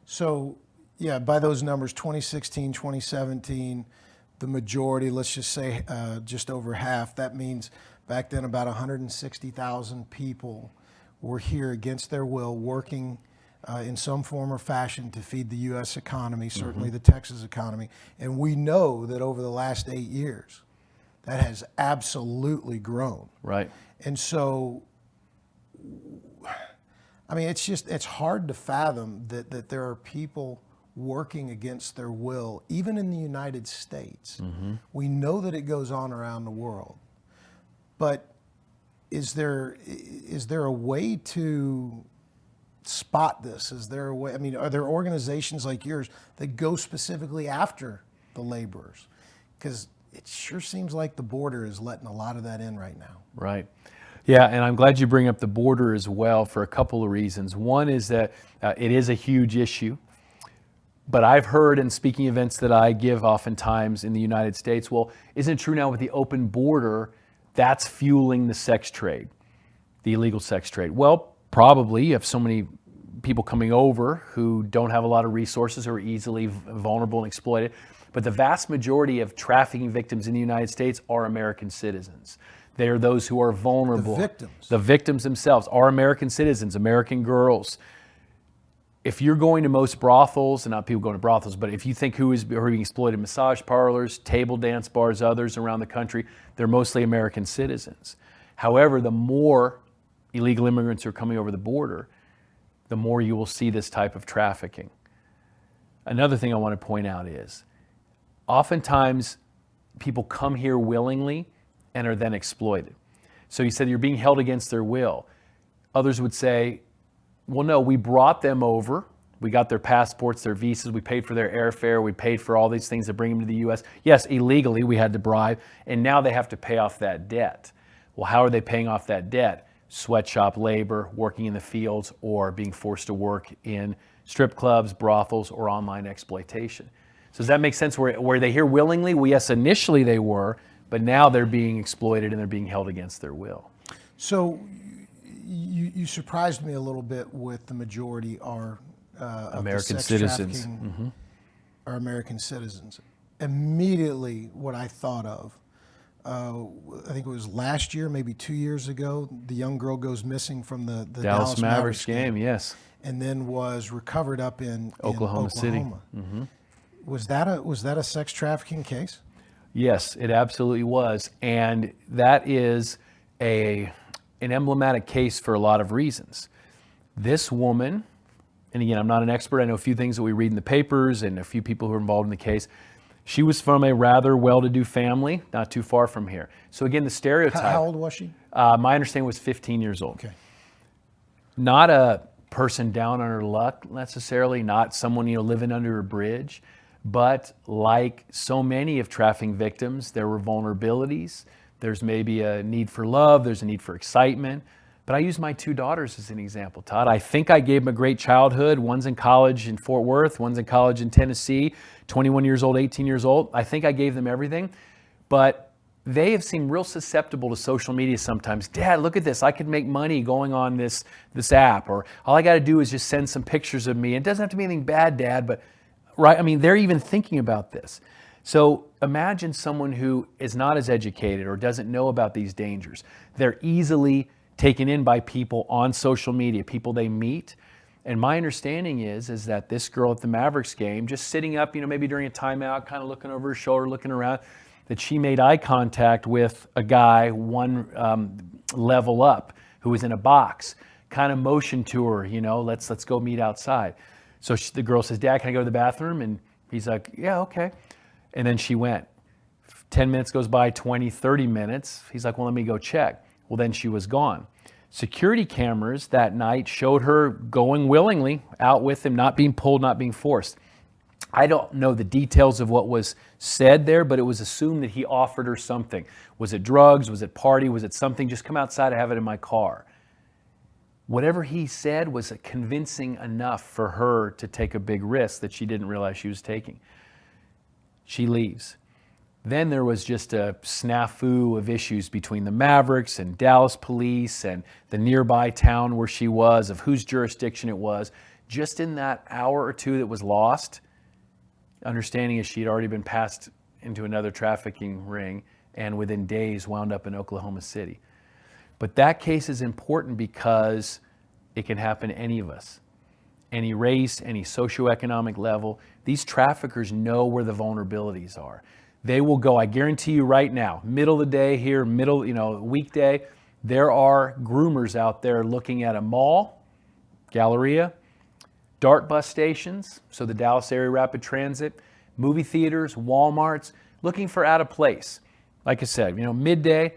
So, yeah, by those numbers, 2016, 2017, the majority, let's just say just over half, that means back then about 160,000 people were here against their will, working in some form or fashion to feed the U.S. economy, certainly the Texas economy. And we know that over the last 8 years, that has absolutely grown. Right. And so, I mean, it's hard to fathom that there are people working against their will, even in the United States. We know that it goes on around the world. But is there a way to spot this? Is there a way, I mean, are there organizations like yours that go specifically after the laborers? Because it sure seems like the border is letting a lot of that in right now. Right. Yeah, and I'm glad you bring up the border as well for a couple of reasons. One is that it is a huge issue, but I've heard in speaking events that I give oftentimes in the United States, well, isn't it true now with the open border, that's fueling the sex trade, the illegal sex trade? Well, probably. You have so many people coming over who don't have a lot of resources or are easily vulnerable and exploited. But the vast majority of trafficking victims in the United States are American citizens. They are those who are vulnerable. The victims. The victims themselves are American citizens, American girls. If you're going to most brothels, and not people going to brothels, but if you think who are being exploited, massage parlors, table dance bars, others around the country, they're mostly American citizens. However, the more illegal immigrants are coming over the border, the more you will see this type of trafficking. Another thing I want to point out is, oftentimes people come here willingly and are then exploited. So you said you're being held against their will. Others would say, well, no, we brought them over. We got their passports, their visas. We paid for their airfare. We paid for all these things to bring them to the U.S. Yes, illegally, we had to bribe, and now they have to pay off that debt. Well, how are they paying off that debt? Sweatshop labor, working in the fields, or being forced to work in strip clubs, brothels, or online exploitation. So does that make sense? Were they here willingly? Well, yes, initially they were, but now they're being exploited and they're being held against their will. So you surprised me a little bit with the majority are American citizens. Mm-hmm. Are American citizens. Immediately, what I thought of, I think it was last year, maybe 2 years ago, the young girl goes missing from the Dallas Mavericks game, yes, and then was recovered up in Oklahoma City. Mm-hmm. Was that a sex trafficking case? Yes, it absolutely was, and that is an emblematic case for a lot of reasons. This woman, and again, I'm not an expert. I know a few things that we read in the papers and a few people who are involved in the case. She was from a rather well-to-do family, not too far from here. So again, the stereotype. How old was she? My understanding was 15 years old. Okay. Not a person down on her luck necessarily, not someone living under a bridge, but like so many of trafficking victims, there were vulnerabilities. There's maybe a need for love. There's a need for excitement. But I use my two daughters as an example, Todd. I think I gave them a great childhood. One's in college in Fort Worth. One's in college in Tennessee, 21 years old, 18 years old. I think I gave them everything. But they have seemed real susceptible to social media sometimes. Dad, look at this. I could make money going on this app. Or all I got to do is just send some pictures of me. It doesn't have to be anything bad, Dad. But right, I mean, they're even thinking about this. So imagine someone who is not as educated or doesn't know about these dangers. They're easily taken in by people on social media, people they meet. And my understanding is that this girl at the Mavericks game, just sitting up, maybe during a timeout, kind of looking over her shoulder, looking around, that she made eye contact with a guy one level up who was in a box, kind of motioned to her, let's go meet outside. So the girl says, Dad, can I go to the bathroom? And he's like, yeah, okay. And then she went. 10 minutes goes by, 20, 30 minutes. He's like, well, let me go check. Well, then she was gone. Security cameras that night showed her going willingly out with him, not being pulled, not being forced. I don't know the details of what was said there, but it was assumed that he offered her something. Was it drugs? Was it party? Was it something? Just come outside, I have it in my car. Whatever he said was convincing enough for her to take a big risk that she didn't realize she was taking. She leaves. Then there was just a snafu of issues between the Mavericks and Dallas police and the nearby town where she was, of whose jurisdiction it was. Just in that hour or two that was lost, understanding is she'd already been passed into another trafficking ring and within days wound up in Oklahoma City. But that case is important because it can happen to any of us. Any race, any socioeconomic level. These traffickers know where the vulnerabilities are. They will go, I guarantee you right now, middle of the day here, weekday, there are groomers out there looking at a mall, Galleria, DART bus stations, so the Dallas area rapid transit, movie theaters, Walmarts, looking for out of place. Like I said, midday,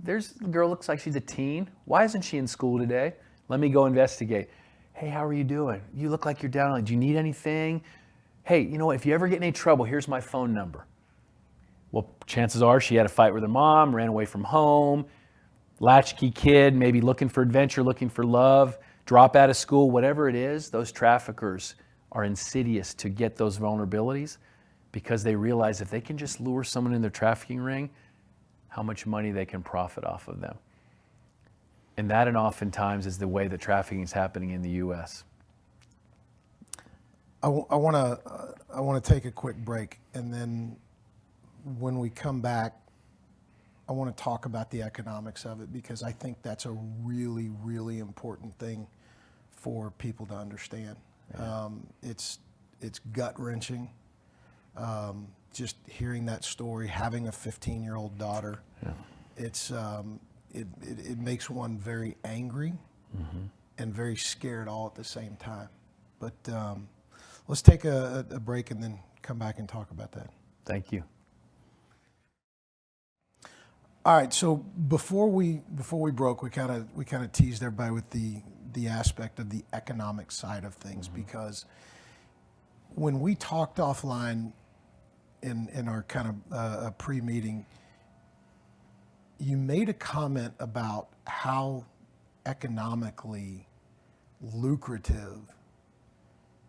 there's the girl, looks like she's a teen. Why isn't she in school today? Let me go investigate. Hey, how are you doing? You look like you're down. Do you need anything? Hey, if you ever get in any trouble, here's my phone number. Well, chances are she had a fight with her mom, ran away from home, latchkey kid, maybe looking for adventure, looking for love, drop out of school, whatever it is. Those traffickers are insidious to get those vulnerabilities because they realize if they can just lure someone in their trafficking ring, how much money they can profit off of them. And that, and oftentimes, is the way that trafficking is happening in the U.S. I want to take a quick break, and then when we come back, I want to talk about the economics of it, because I think that's a really, really important thing for people to understand. Yeah. It's gut-wrenching. Just hearing that story, having a 15-year-old daughter, yeah. It makes one very angry and very scared all at the same time. But let's take a break and then come back and talk about that. Thank you. All right. So before we broke, we kind of teased everybody with the aspect of the economic side of things, because when we talked offline in our kind of pre-meeting, you made a comment about how economically lucrative,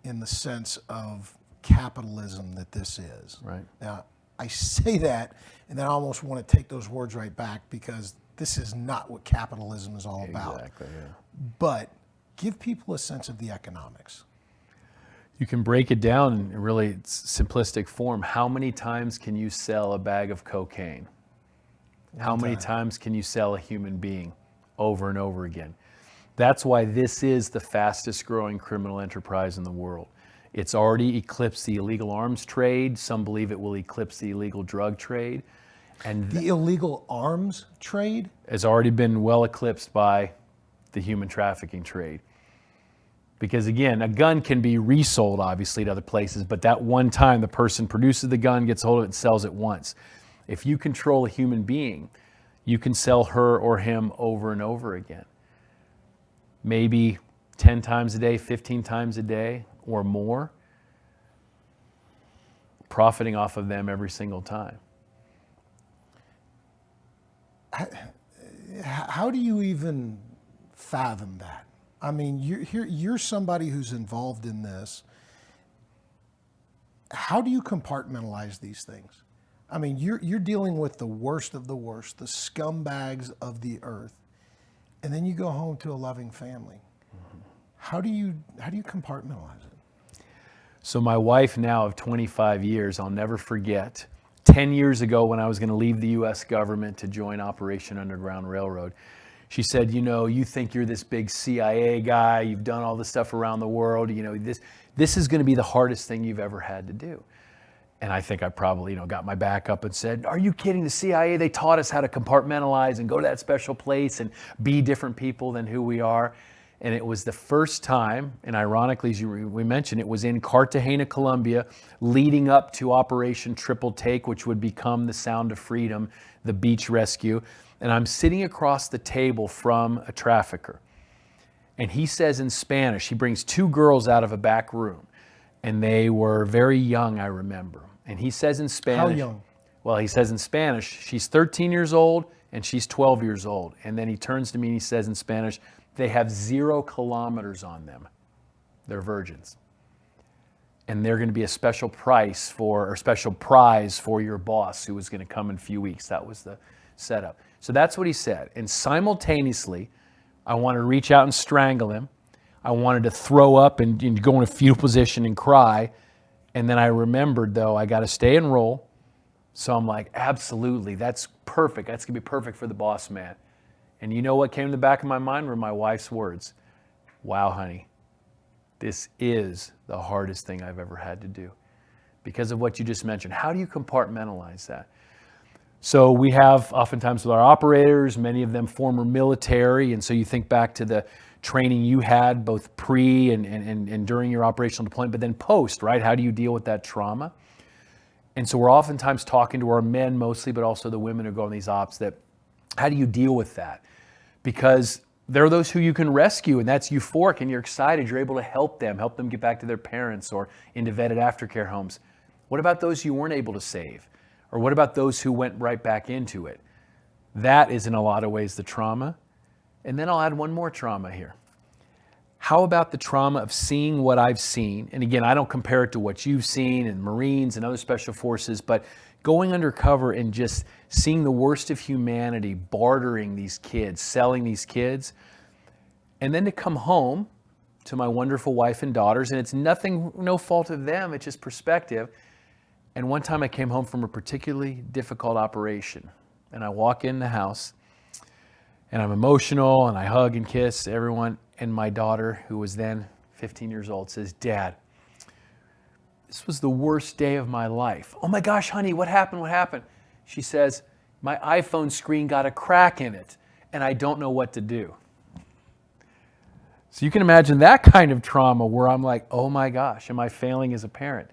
in the sense of capitalism, that this is. Right. Now, I say that, and then I almost want to take those words right back, because this is not what capitalism is all about. Exactly, yeah. But give people a sense of the economics. You can break it down in really simplistic form. How many times can you sell a bag of cocaine? How many times can you sell a human being? Over and over again. That's why this is the fastest growing criminal enterprise in the world. It's already eclipsed the illegal arms trade. Some believe it will eclipse the illegal drug trade. And the illegal arms trade has already been well eclipsed by the human trafficking trade. Because again, a gun can be resold, obviously, to other places, but that one time the person produces the gun, gets hold of it, and sells it once. If you control a human being, you can sell her or him over and over again. Maybe 10 times a day, 15 times a day, or more, profiting off of them every single time. How do you even fathom that? I mean, you're somebody who's involved in this. How do you compartmentalize these things? I mean, you're dealing with the worst of the worst, the scumbags of the earth, and then you go home to a loving family. How do you compartmentalize it? So my wife now of 25 years, I'll never forget, 10 years ago when I was going to leave the U.S. government to join Operation Underground Railroad, she said, you know, you think you're this big CIA guy, you've done all this stuff around the world, you know, this is going to be the hardest thing you've ever had to do. And I think I probably, got my back up and said, are you kidding? The CIA, they taught us how to compartmentalize and go to that special place and be different people than who we are. And it was the first time, and ironically, as we mentioned, it was in Cartagena, Colombia, leading up to Operation Triple Take, which would become the Sound of Freedom, the beach rescue. And I'm sitting across the table from a trafficker. And he says in Spanish, he brings two girls out of a back room. And they were very young, I remember. And he says in Spanish. How young? Well, he says in Spanish, she's 13 years old and she's 12 years old. And then he turns to me and he says in Spanish, they have 0 kilometers on them. They're virgins. And they're going to be a special prize for your boss who was going to come in a few weeks. That was the setup. So that's what he said. And simultaneously, I wanted to reach out and strangle him. I wanted to throw up and go in a fetal position and cry. And then I remembered, though, I got to stay and roll. So I'm like, absolutely, that's perfect. That's going to be perfect for the boss man. And you know what came to the back of my mind were my wife's words. Wow, honey, this is the hardest thing I've ever had to do. Because of what you just mentioned. How do you compartmentalize that? So we have, oftentimes with our operators, many of them former military, and so you think back to the training you had both pre and during your operational deployment, but then post, right? How do you deal with that trauma? And so we're oftentimes talking to our men mostly, but also the women who go on these ops, that how do you deal with that? Because there are those who you can rescue, and that's euphoric, and you're excited, you're able to help them get back to their parents or into vetted aftercare homes. What about those you weren't able to save? Or what about those who went right back into it? That is in a lot of ways the trauma. And then I'll add one more trauma here. How about the trauma of seeing what I've seen? And again, I don't compare it to what you've seen in Marines and other special forces, but going undercover and just seeing the worst of humanity, bartering these kids, selling these kids, and then to come home to my wonderful wife and daughters, and it's nothing, no fault of them, it's just perspective. And one time I came home from a particularly difficult operation, and I walk in the house, and I'm emotional, and I hug and kiss everyone, and my daughter, who was then 15 years old, says, "Dad, this was the worst day of my life." "Oh my gosh, honey, what happened? What happened?" She says, "My iPhone screen got a crack in it, and I don't know what to do." So you can imagine that kind of trauma where I'm like, oh my gosh, am I failing as a parent?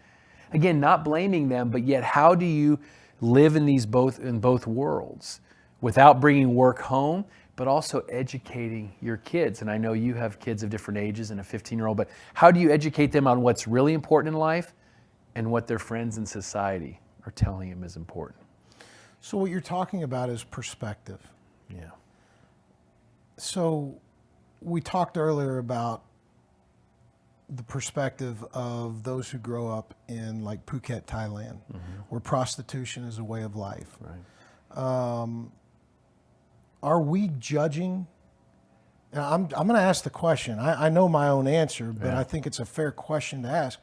Again, not blaming them, but yet how do you live in both worlds without bringing work home, but also educating your kids? And I know you have kids of different ages and a 15-year-old, but how do you educate them on what's really important in life and what their friends in society are telling them is important? So what you're talking about is perspective. Yeah. So we talked earlier about the perspective of those who grow up in like Phuket, Thailand, where prostitution is a way of life. Right. Are we judging? And I'm going to ask the question. I know my own answer, but Yeah. I think it's a fair question to ask.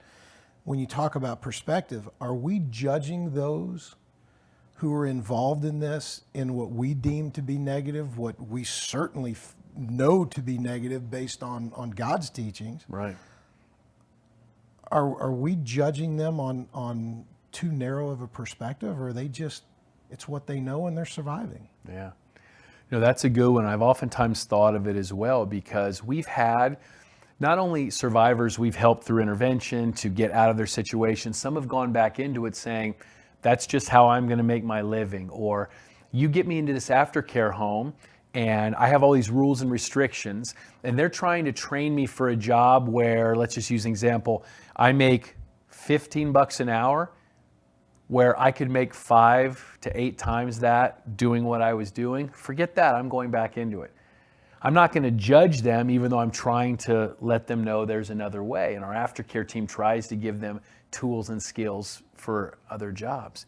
When you talk about perspective, are we judging those who are involved in this in what we deem to be negative, what we certainly know to be negative based on God's teachings? Right. Are we judging them on too narrow of a perspective, or are they just, it's what they know and they're surviving? Yeah. You know, that's a good one. I've oftentimes thought of it as well, because we've had not only survivors we've helped through intervention to get out of their situation, some have gone back into it saying, that's just how I'm going to make my living, or you get me into this aftercare home and I have all these rules and restrictions, and they're trying to train me for a job where, let's just use an example, I make $15 an hour, where I could make 5 to 8 times that doing what I was doing. Forget that, I'm going back into it. I'm not going to judge them, even though I'm trying to let them know there's another way. And our aftercare team tries to give them tools and skills for other jobs.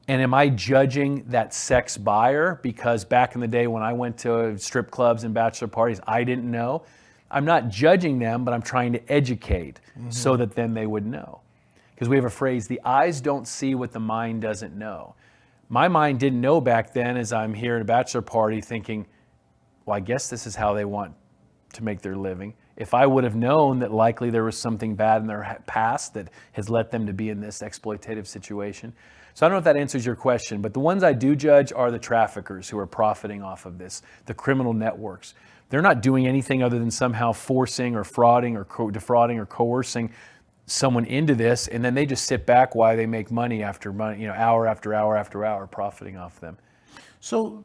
And am I judging that sex buyer because back in the day when I went to strip clubs and bachelor parties, I didn't know? I'm not judging them, but I'm trying to educate so that then they would know. Because we have a phrase, the eyes don't see what the mind doesn't know. My mind didn't know back then, as I'm here at a bachelor party thinking, well, I guess this is how they want to make their living. If I would have known that likely there was something bad in their past that has led them to be in this exploitative situation. So I don't know if that answers your question, but the ones I do judge are the traffickers who are profiting off of this, the criminal networks. They're not doing anything other than somehow forcing or frauding or defrauding or coercing someone into this, and then they just sit back while they make money after money, hour after hour after hour, profiting off them. So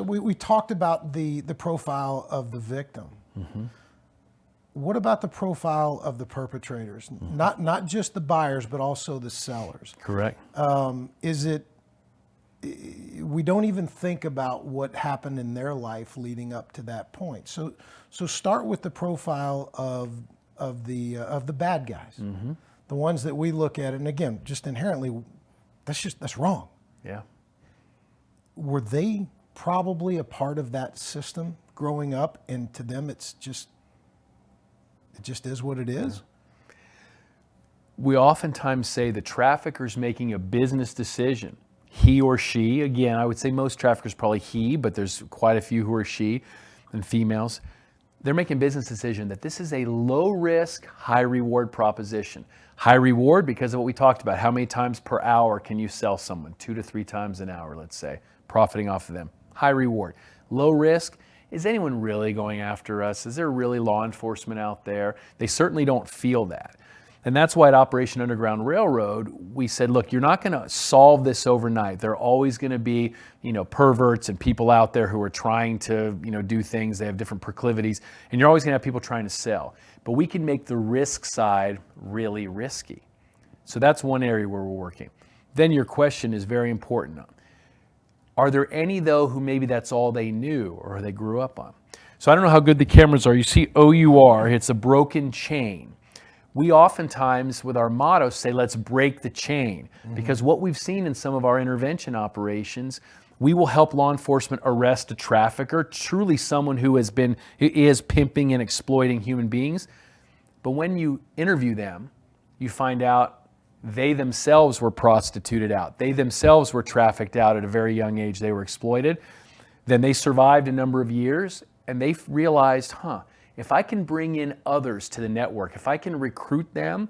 we talked about the profile of the victim. What about the profile of the perpetrators? Not just the buyers, but also the sellers. Correct. We don't even think about what happened in their life leading up to that point. So start with the profile of the bad guys, the ones that we look at, and again, just inherently, that's wrong. Yeah. Were they probably a part of that system growing up, and to them it just is what it is? We oftentimes say the trafficker's making a business decision. He or she, again, I would say most traffickers probably he, but there's quite a few who are she and females. They're making a business decision that this is a low risk, high reward proposition. High reward because of what we talked about. How many times per hour can you sell someone? 2 to 3 times an hour, let's say, profiting off of them. High reward. Low risk. Is anyone really going after us? Is there really law enforcement out there? They certainly don't feel that. And that's why at Operation Underground Railroad, we said, look, you're not going to solve this overnight. There are always going to be, perverts and people out there who are trying to, do things. They have different proclivities. And you're always going to have people trying to sell. But we can make the risk side really risky. So that's one area where we're working. then your question is very important. Are there any, though, who maybe that's all they knew or they grew up on? So I don't know how good the cameras are. You see OUR, it's a broken chain. We oftentimes, with our motto, say, let's break the chain. Because what we've seen in some of our intervention operations, we will help law enforcement arrest a trafficker, truly someone who is pimping and exploiting human beings. But when you interview them, you find out they themselves were prostituted out. They themselves were trafficked out at a very young age. They were exploited. Then they survived a number of years, and they realized, if I can bring in others to the network, if I can recruit them,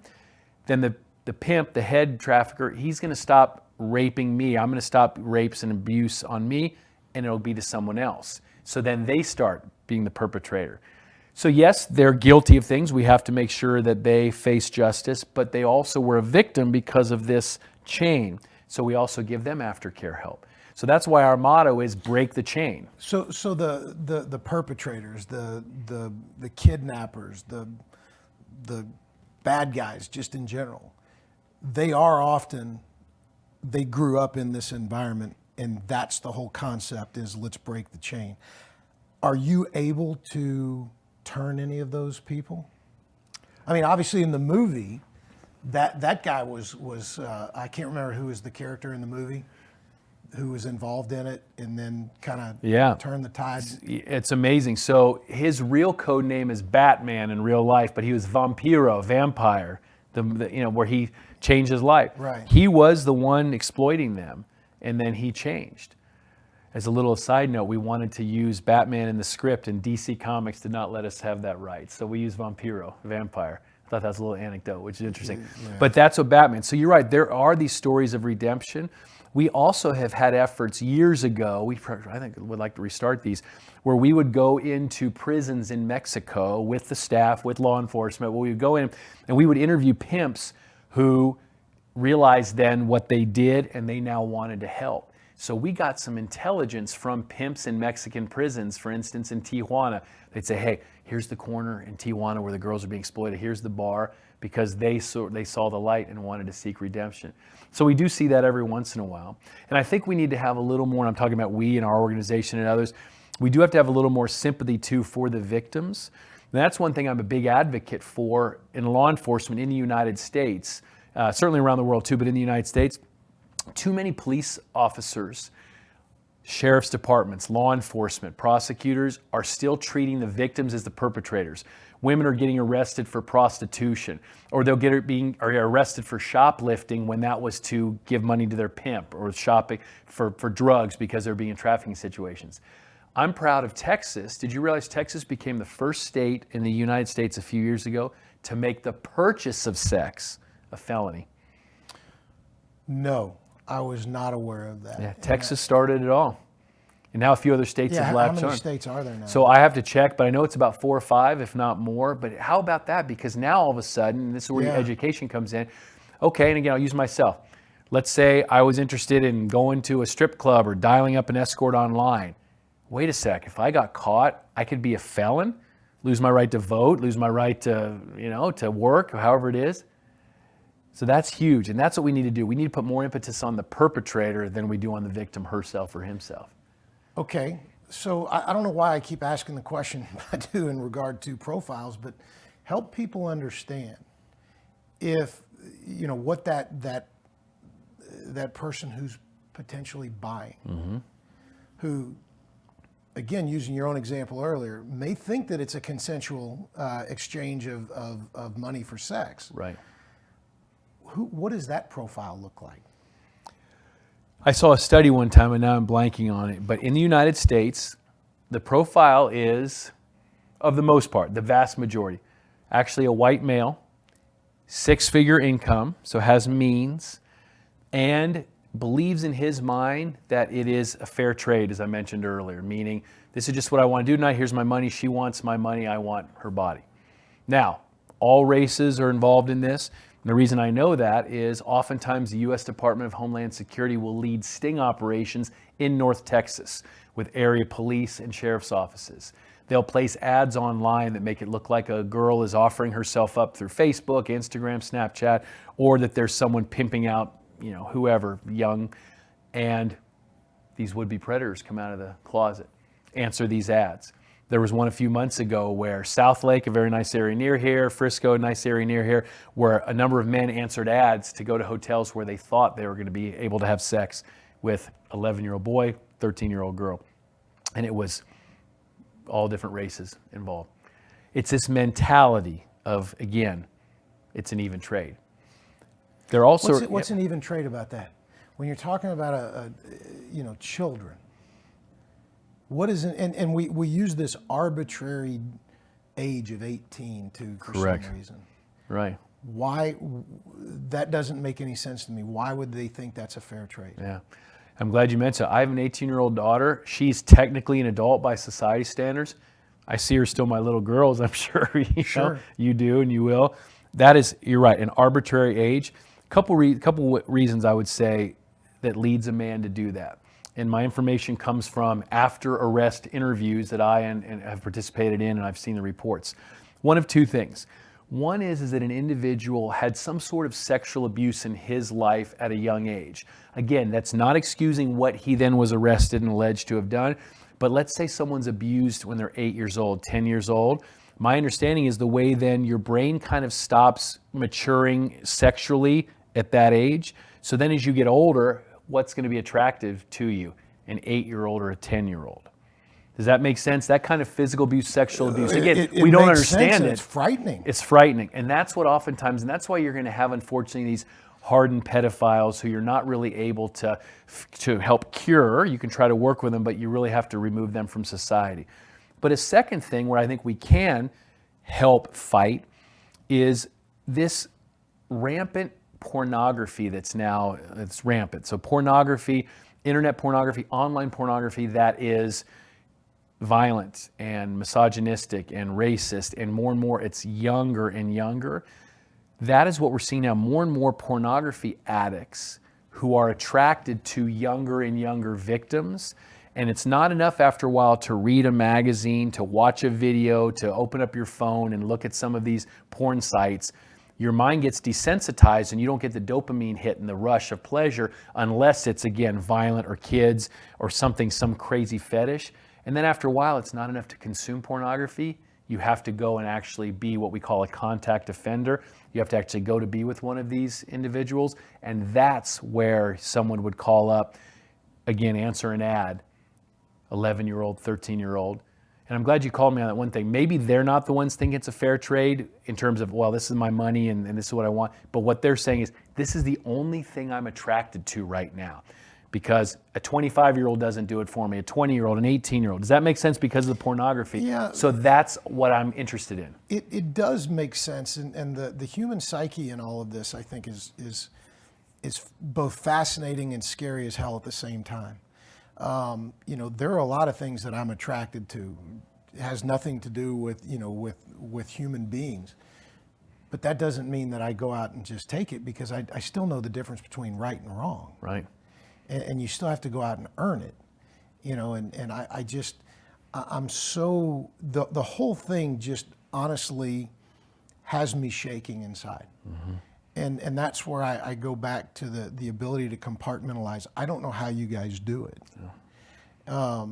then the pimp, the head trafficker, he's going to stop raping me. I'm going to stop rapes and abuse on me, and it'll be to someone else. So then they start being the perpetrator. So yes, they're guilty of things. We have to make sure that they face justice, but they also were a victim because of this chain. So we also give them aftercare help. So that's why our motto is break the chain. So the perpetrators, the kidnappers, the bad guys, just in general, they grew up in this environment, and that's the whole concept, is let's break the chain. Are you able to turn any of those people? I mean, obviously in the movie, that guy was I can't remember who was the character in the movie who was involved in it, and then kind of turned the tide. It's amazing. So his real code name is Batman in real life, but he was Vampiro, vampire, where he changed his life. Right. He was the one exploiting them, and then he changed. As a little side note, we wanted to use Batman in the script, and DC Comics did not let us have that right. So we used Vampiro, vampire. I thought that was a little anecdote, which is interesting. Yeah. But that's what Batman. So you're right, there are these stories of redemption. We also have had efforts years ago, I think would like to restart these, where we would go into prisons in Mexico with the staff, with law enforcement, where we would go in and we would interview pimps who realized then what they did and they now wanted to help. So we got some intelligence from pimps in Mexican prisons, for instance, in Tijuana. They'd say, hey, here's the corner in Tijuana where the girls are being exploited. Here's the bar, because they saw the light and wanted to seek redemption. So we do see that every once in a while. And I think we need to have a little more, and I'm talking about we and our organization and others, we do have to have a little more sympathy too for the victims. And that's one thing I'm a big advocate for in law enforcement in the United States, certainly around the world too, but in the United States. Too many police officers, sheriff's departments, law enforcement, prosecutors are still treating the victims as the perpetrators. Women are getting arrested for prostitution, or they'll get arrested for shoplifting when that was to give money to their pimp, or shopping for drugs because they're being in trafficking situations. I'm proud of Texas. Did you realize Texas became the first state in the United States a few years ago to make the purchase of sex a felony? No. I was not aware of that. Yeah, Texas started it all. And now a few other states have latched on. How many states are there now? So I have to check, but I know it's about 4 or 5, if not more. But how about that? Because now all of a sudden, and this is where your education comes in. Okay, and again, I'll use myself. Let's say I was interested in going to a strip club or dialing up an escort online. Wait a sec, if I got caught, I could be a felon, lose my right to vote, lose my right to, to work, however it is. So that's huge, and that's what we need to do. We need to put more impetus on the perpetrator than we do on the victim herself or himself. Okay, so I don't know why I keep asking the question I do in regard to profiles, but help people understand if, what that person who's potentially buying, who, again, using your own example earlier, may think that it's a consensual exchange of money for sex. Right. What does that profile look like? I saw a study one time, and now I'm blanking on it, but in the United States, the profile is, of the most part, the vast majority, actually a white male, 6-figure income, so has means, and believes in his mind that it is a fair trade, as I mentioned earlier, meaning this is just what I want to do tonight, here's my money, she wants my money, I want her body. Now, all races are involved in this. And the reason I know that is oftentimes the U.S. Department of Homeland Security will lead sting operations in North Texas with area police and sheriff's offices. They'll place ads online that make it look like a girl is offering herself up through Facebook, Instagram, Snapchat, or that there's someone pimping out whoever, young, and these would-be predators come out of the closet, answer these ads. There was one a few months ago where South Lake, a very nice area near here, Frisco, a nice area near here, where a number of men answered ads to go to hotels where they thought they were going to be able to have sex with 11-year-old boy, 13-year-old girl. And it was all different races involved. It's this mentality of, again, it's an even trade. They're also what's an even trade about that? When you're talking about children, what is and we use this arbitrary age of 18 for Correct. some reason. Right. Why? That doesn't make any sense to me. Why would they think that's a fair trade? Yeah. I'm glad you mentioned it. I have an 18-year-old daughter. She's technically an adult by society standards. I see her still my little girl, as I'm sure you do and you will. That is, you're right, an arbitrary age. Couple reasons I would say that leads a man to do that. And my information comes from after arrest interviews that I and have participated in, and I've seen the reports. One of two things. One is that an individual had some sort of sexual abuse in his life at a young age. Again, that's not excusing what he then was arrested and alleged to have done, but let's say someone's abused when they're 8 years old, 10 years old. My understanding is the way then your brain kind of stops maturing sexually at that age. So then as you get older, what's going to be attractive to you? An 8-year-old or a 10-year-old. Does that make sense? That kind of physical abuse, sexual abuse. Again, we don't understand it. It's frightening. It's frightening. And that's what oftentimes, and that's why you're going to have, unfortunately, these hardened pedophiles who you're not really able to help cure. You can try to work with them, but you really have to remove them from society. But a second thing where I think we can help fight is this rampant pornography it's rampant. So pornography, internet pornography, online pornography that is violent and misogynistic and racist, and more it's younger and younger. That is what we're seeing now. More and more pornography addicts who are attracted to younger and younger victims. And it's not enough after a while to read a magazine, to watch a video, to open up your phone and look at some of these porn sites. Your mind gets desensitized and you don't get the dopamine hit and the rush of pleasure unless it's, again, violent or kids or something, some crazy fetish. And then after a while, it's not enough to consume pornography. You have to go and actually be what we call a contact offender. You have to actually go to be with one of these individuals. And that's where someone would call up, again, answer an ad, 11-year-old, 13-year-old. And I'm glad you called me on that one thing. Maybe they're not the ones thinking it's a fair trade in terms of, well, this is my money and this is what I want. But what they're saying is, this is the only thing I'm attracted to right now. Because a 25-year-old doesn't do it for me, a 20-year-old, an 18-year-old. Does that make sense because of the pornography? Yeah. So that's what I'm interested in. It does make sense. And the human psyche in all of this, I think, is both fascinating and scary as hell at the same time. There are a lot of things that I'm attracted to. It has nothing to do with human beings. But that doesn't mean that I go out and just take it, because I still know the difference between right and wrong. Right. And you still have to go out and earn it, I'm so, the whole thing just honestly has me shaking inside. Mm-hmm. And that's where I go back to the ability to compartmentalize. I don't know how you guys do it. Yeah.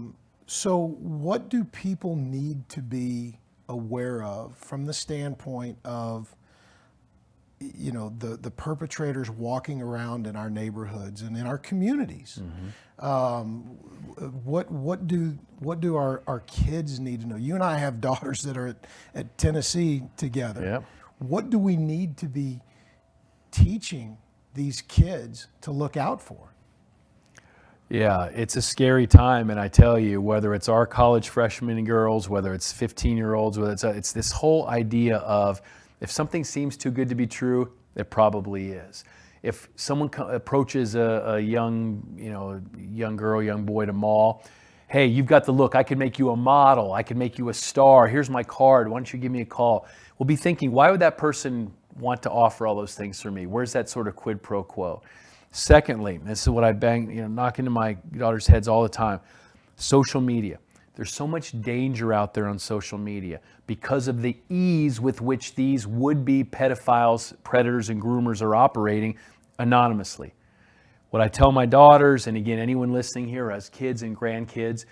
So what do people need to be aware of from the standpoint of, the perpetrators walking around in our neighborhoods and in our communities? Mm-hmm. What do our kids need to know? You and I have daughters that are at Tennessee together. Yep. What do we need to be teaching these kids to look out for? Yeah, it's a scary time, and I tell you, whether it's our college freshmen and girls, whether it's 15-year-olds, whether it's this whole idea of, if something seems too good to be true, it probably is. If someone approaches a young girl, young boy at a mall, hey, you've got the look, I can make you a model, I can make you a star, here's my card, why don't you give me a call? We'll be thinking, why would that person want to offer all those things for me? Where's that sort of quid pro quo? Secondly, this is what I knock into my daughters' heads all the time, social media. There's so much danger out there on social media because of the ease with which these would-be pedophiles, predators, and groomers are operating anonymously. what I tell my daughters, and again, anyone listening here has kids and grandkids,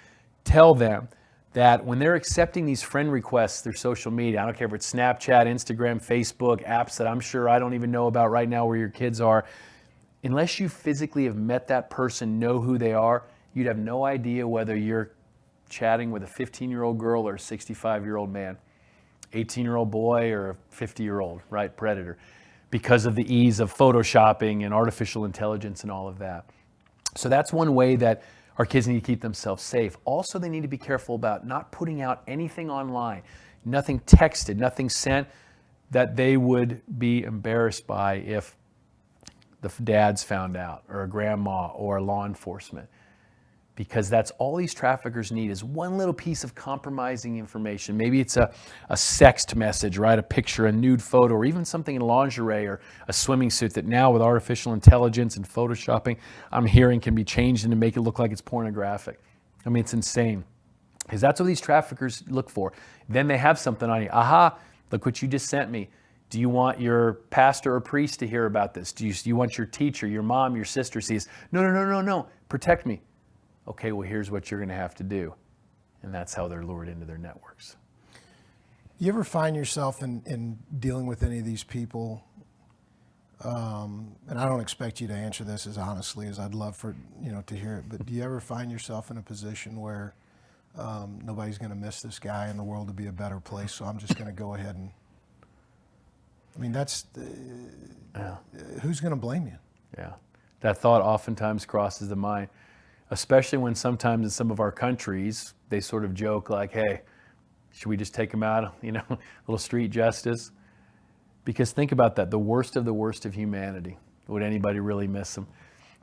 tell them that when they're accepting these friend requests through social media, I don't care if it's Snapchat, Instagram, Facebook, apps that I'm sure I don't even know about right now where your kids are, unless you physically have met that person, know who they are, you'd have no idea whether you're chatting with a 15-year-old girl or a 65-year-old man, 18-year-old boy or a 50-year-old, right, predator, because of the ease of photoshopping and artificial intelligence and all of that. So that's one way that our kids need to keep themselves safe. Also, they need to be careful about not putting out anything online, nothing texted, nothing sent that they would be embarrassed by if the dads found out, or a grandma, or law enforcement. Because that's all these traffickers need is one little piece of compromising information. Maybe it's a sext message, right? A picture, a nude photo, or even something in lingerie or a swimming suit that now with artificial intelligence and photoshopping, I'm hearing can be changed and to make it look like it's pornographic. I mean, it's insane. Because that's what these traffickers look for. Then they have something on you. Aha, look what you just sent me. Do you want your pastor or priest to hear about this? Do you want your teacher, your mom, your sister to see this? No. Protect me. Okay, well, here's what you're going to have to do. And that's how they're lured into their networks. You ever find yourself in dealing with any of these people, and I don't expect you to answer this as honestly as I'd love for to hear it, but do you ever find yourself in a position where nobody's going to miss this guy and the world to be a better place, so I'm just going to go ahead and, I mean, that's, who's going to blame you? Yeah, that thought oftentimes crosses the mind. Especially when sometimes in some of our countries, they sort of joke like, hey, should we just take them out, a little street justice? Because think about that, the worst of humanity. Would anybody really miss them?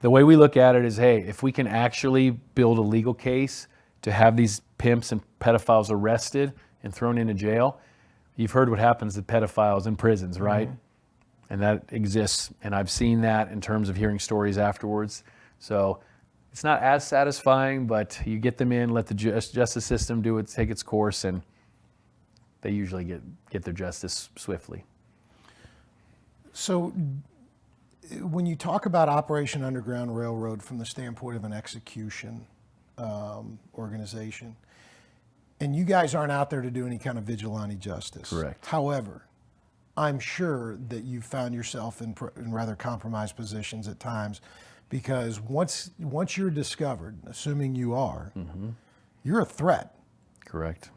The way we look at it is, hey, if we can actually build a legal case to have these pimps and pedophiles arrested and thrown into jail, you've heard what happens to pedophiles in prisons, right? Mm-hmm. And that exists. And I've seen that in terms of hearing stories afterwards. So it's not as satisfying, but you get them in, let the justice system take its course, and they usually get their justice swiftly. So when you talk about Operation Underground Railroad from the standpoint of an execution organization, and you guys aren't out there to do any kind of vigilante justice. Correct. However, I'm sure that you found yourself in rather compromised positions at times, because once you're discovered, assuming you are, mm-hmm. you're a threat. Correct.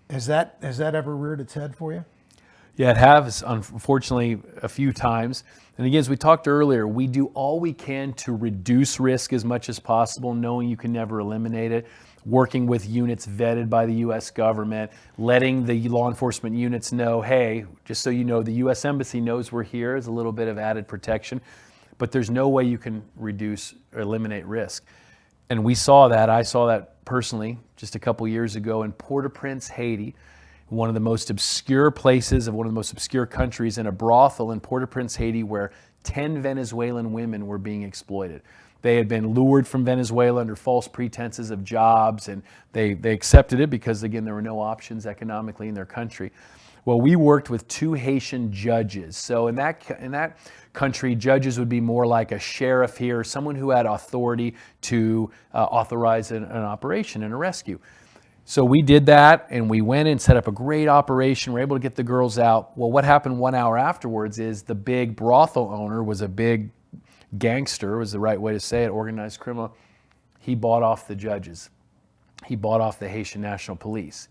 Has that ever reared its head for you? Yeah, it has, unfortunately, a few times. And again, as we talked earlier, we do all we can to reduce risk as much as possible, knowing you can never eliminate it, working with units vetted by the U.S. government, letting the law enforcement units know, hey, just so you know, the U.S. Embassy knows we're here as a little bit of added protection. But there's no way you can reduce or eliminate risk. And we saw that. I saw that personally just a couple years ago in Port-au-Prince, Haiti, one of the most obscure places of one of the most obscure countries, in a brothel in Port-au-Prince, Haiti, where 10 Venezuelan women were being exploited. They had been lured from Venezuela under false pretenses of jobs, and they accepted it because, again, there were no options economically in their country. Well, we worked with 2 Haitian judges. So in that country, judges would be more like a sheriff here, someone who had authority to authorize an operation and a rescue. So we did that, and we went and set up a great operation. We were able to get the girls out. Well, what happened 1 hour afterwards is the big brothel owner was a big gangster, was the right way to say it, organized criminal. He bought off the judges. He bought off the Haitian National Police.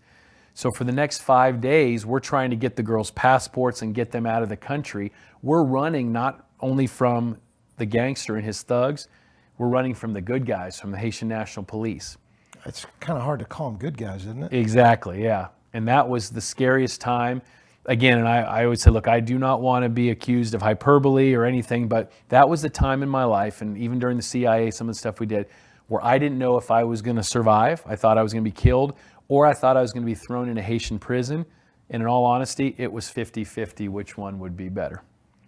So for the next 5 days, we're trying to get the girls' passports and get them out of the country. We're running not only from the gangster and his thugs, we're running from the good guys, from the Haitian National Police. It's kind of hard to call them good guys, isn't it? Exactly, yeah. And that was the scariest time. Again, and I always say, look, I do not want to be accused of hyperbole or anything, but that was the time in my life, and even during the CIA, some of the stuff we did, where I didn't know if I was going to survive. I thought I was going to be killed, or I thought I was going to be thrown in a Haitian prison. And in all honesty, it was 50-50 which one would be better.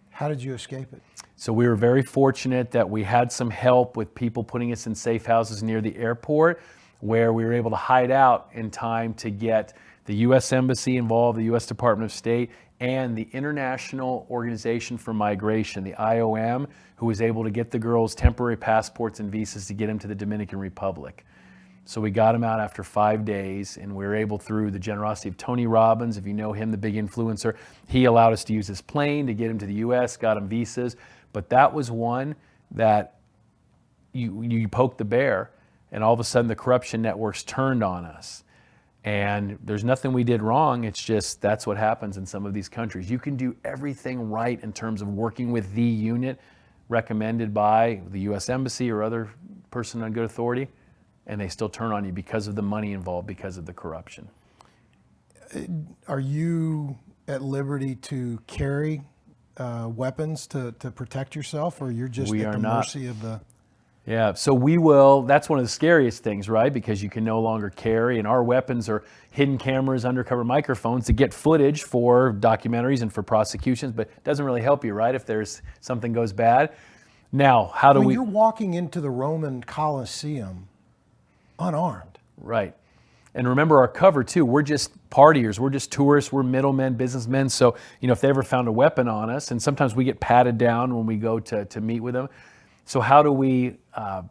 How did you escape it? So we were very fortunate that we had some help with people putting us in safe houses near the airport, where we were able to hide out in time to get the U.S. Embassy involved, the U.S. Department of State, and the International Organization for Migration, the IOM, who was able to get the girls temporary passports and visas to get them to the Dominican Republic. So we got them out after 5 days, and we were able, through the generosity of Tony Robbins, if you know him, the big influencer, he allowed us to use his plane to get him to the U.S., got him visas. But that was one that you poke the bear, and all of a sudden the corruption networks turned on us. And there's nothing we did wrong. It's just that's what happens in some of these countries. You can do everything right in terms of working with the unit recommended by the U.S. Embassy or other person on good authority, and they still turn on you because of the money involved, because of the corruption. Are you at liberty to carry weapons to protect yourself, or you're just at the mercy of the... Yeah, so we will, that's one of the scariest things, right? Because you can no longer carry, and our weapons are hidden cameras, undercover microphones to get footage for documentaries and for prosecutions, but it doesn't really help you, right? If there's something goes bad. Now, how do we... You're walking into the Roman Colosseum unarmed. Right. And remember our cover too, we're just partiers, we're just tourists, we're middlemen, businessmen. So, if they ever found a weapon on us, and sometimes we get patted down when we go to meet with them. So how do we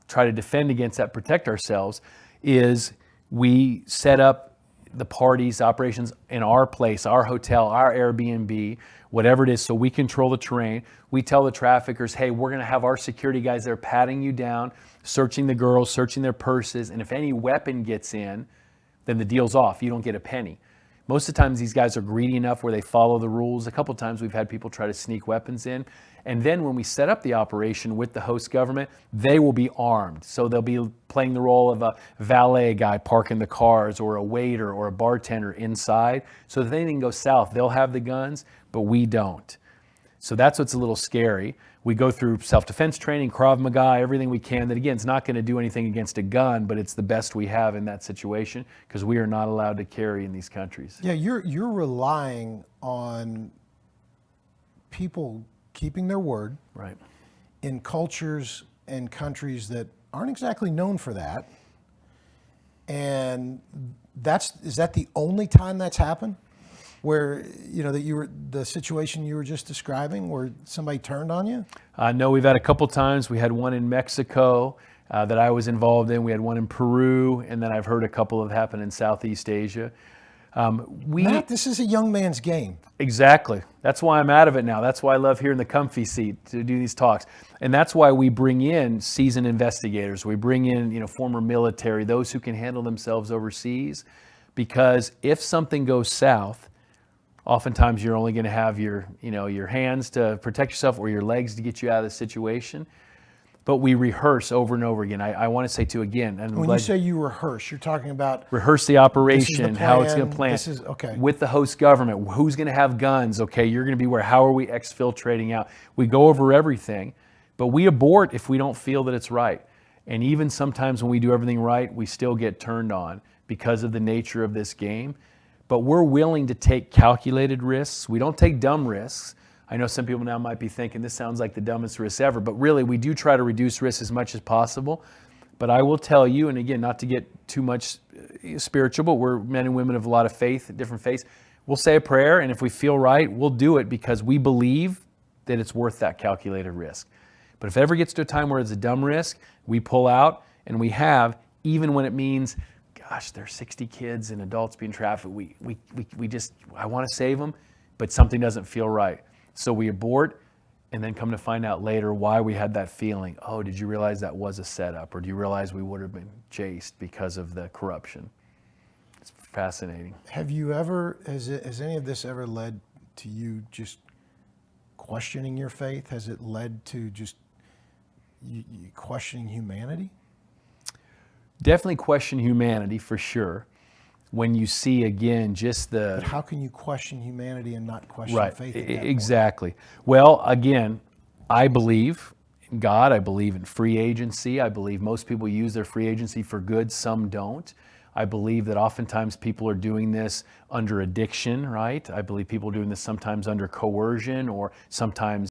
try to defend against that, protect ourselves, is we set up the parties, operations in our place, our hotel, our Airbnb, whatever it is, so we control the terrain. We tell the traffickers, hey, we're gonna have our security guys there patting you down, searching the girls, searching their purses, and if any weapon gets in, then the deal's off. You don't get a penny. Most of the times these guys are greedy enough where they follow the rules. A couple of times we've had people try to sneak weapons in. And then when we set up the operation with the host government, they will be armed. So they'll be playing the role of a valet guy parking the cars, or a waiter or a bartender inside. So if anything goes south, they'll have the guns, but we don't. So that's what's a little scary. We go through self-defense training, Krav Maga, everything we can. That again, it's not going to do anything against a gun, but it's the best we have in that situation, because we are not allowed to carry in these countries. Yeah, you're relying on people keeping their word, right, in cultures and countries that aren't exactly known for that. And is that the only time that's happened? Where, the situation you were just describing, where somebody turned on you? No, we've had a couple times. We had one in Mexico that I was involved in. We had one in Peru, and then I've heard a couple have happened in Southeast Asia. Matt, this is a young man's game. Exactly. That's why I'm out of it now. That's why I love here in the comfy seat to do these talks. And that's why we bring in seasoned investigators. We bring in, former military, those who can handle themselves overseas. Because if something goes south, oftentimes you're only going to have your hands to protect yourself, or your legs to get you out of the situation. But we rehearse over and over again. I want to say too again. And when you say you rehearse, you're talking about rehearse the operation, how it's going to plan. This is okay. With the host government, who's going to have guns? Okay, you're going to be where? How are we exfiltrating out? We go over everything, but we abort if we don't feel that it's right. And even sometimes when we do everything right, we still get turned on because of the nature of this game. But we're willing to take calculated risks. We don't take dumb risks. I know some people now might be thinking this sounds like the dumbest risk ever, but really we do try to reduce risk as much as possible. But I will tell you, and again, not to get too much spiritual, but we're men and women of a lot of faith, different faiths. We'll say a prayer, and if we feel right, we'll do it because we believe that it's worth that calculated risk. But if it ever gets to a time where it's a dumb risk, we pull out, and we have, even when it means, gosh, there's 60 kids and adults being trafficked. I want to save them, but something doesn't feel right. So we abort, and then come to find out later why we had that feeling. Oh, did you realize that was a setup? Or do you realize we would have been chased because of the corruption? It's fascinating. Have you ever, has any of this ever led to you just questioning your faith? Has it led to just you questioning humanity? Definitely question humanity for sure. When you see again just the... But how can you question humanity and not question faith? Exactly. Well, again, I believe in God. I believe in free agency. I believe most people use their free agency for good. Some don't. I believe that oftentimes people are doing this under addiction, right? I believe people are doing this sometimes under coercion, or sometimes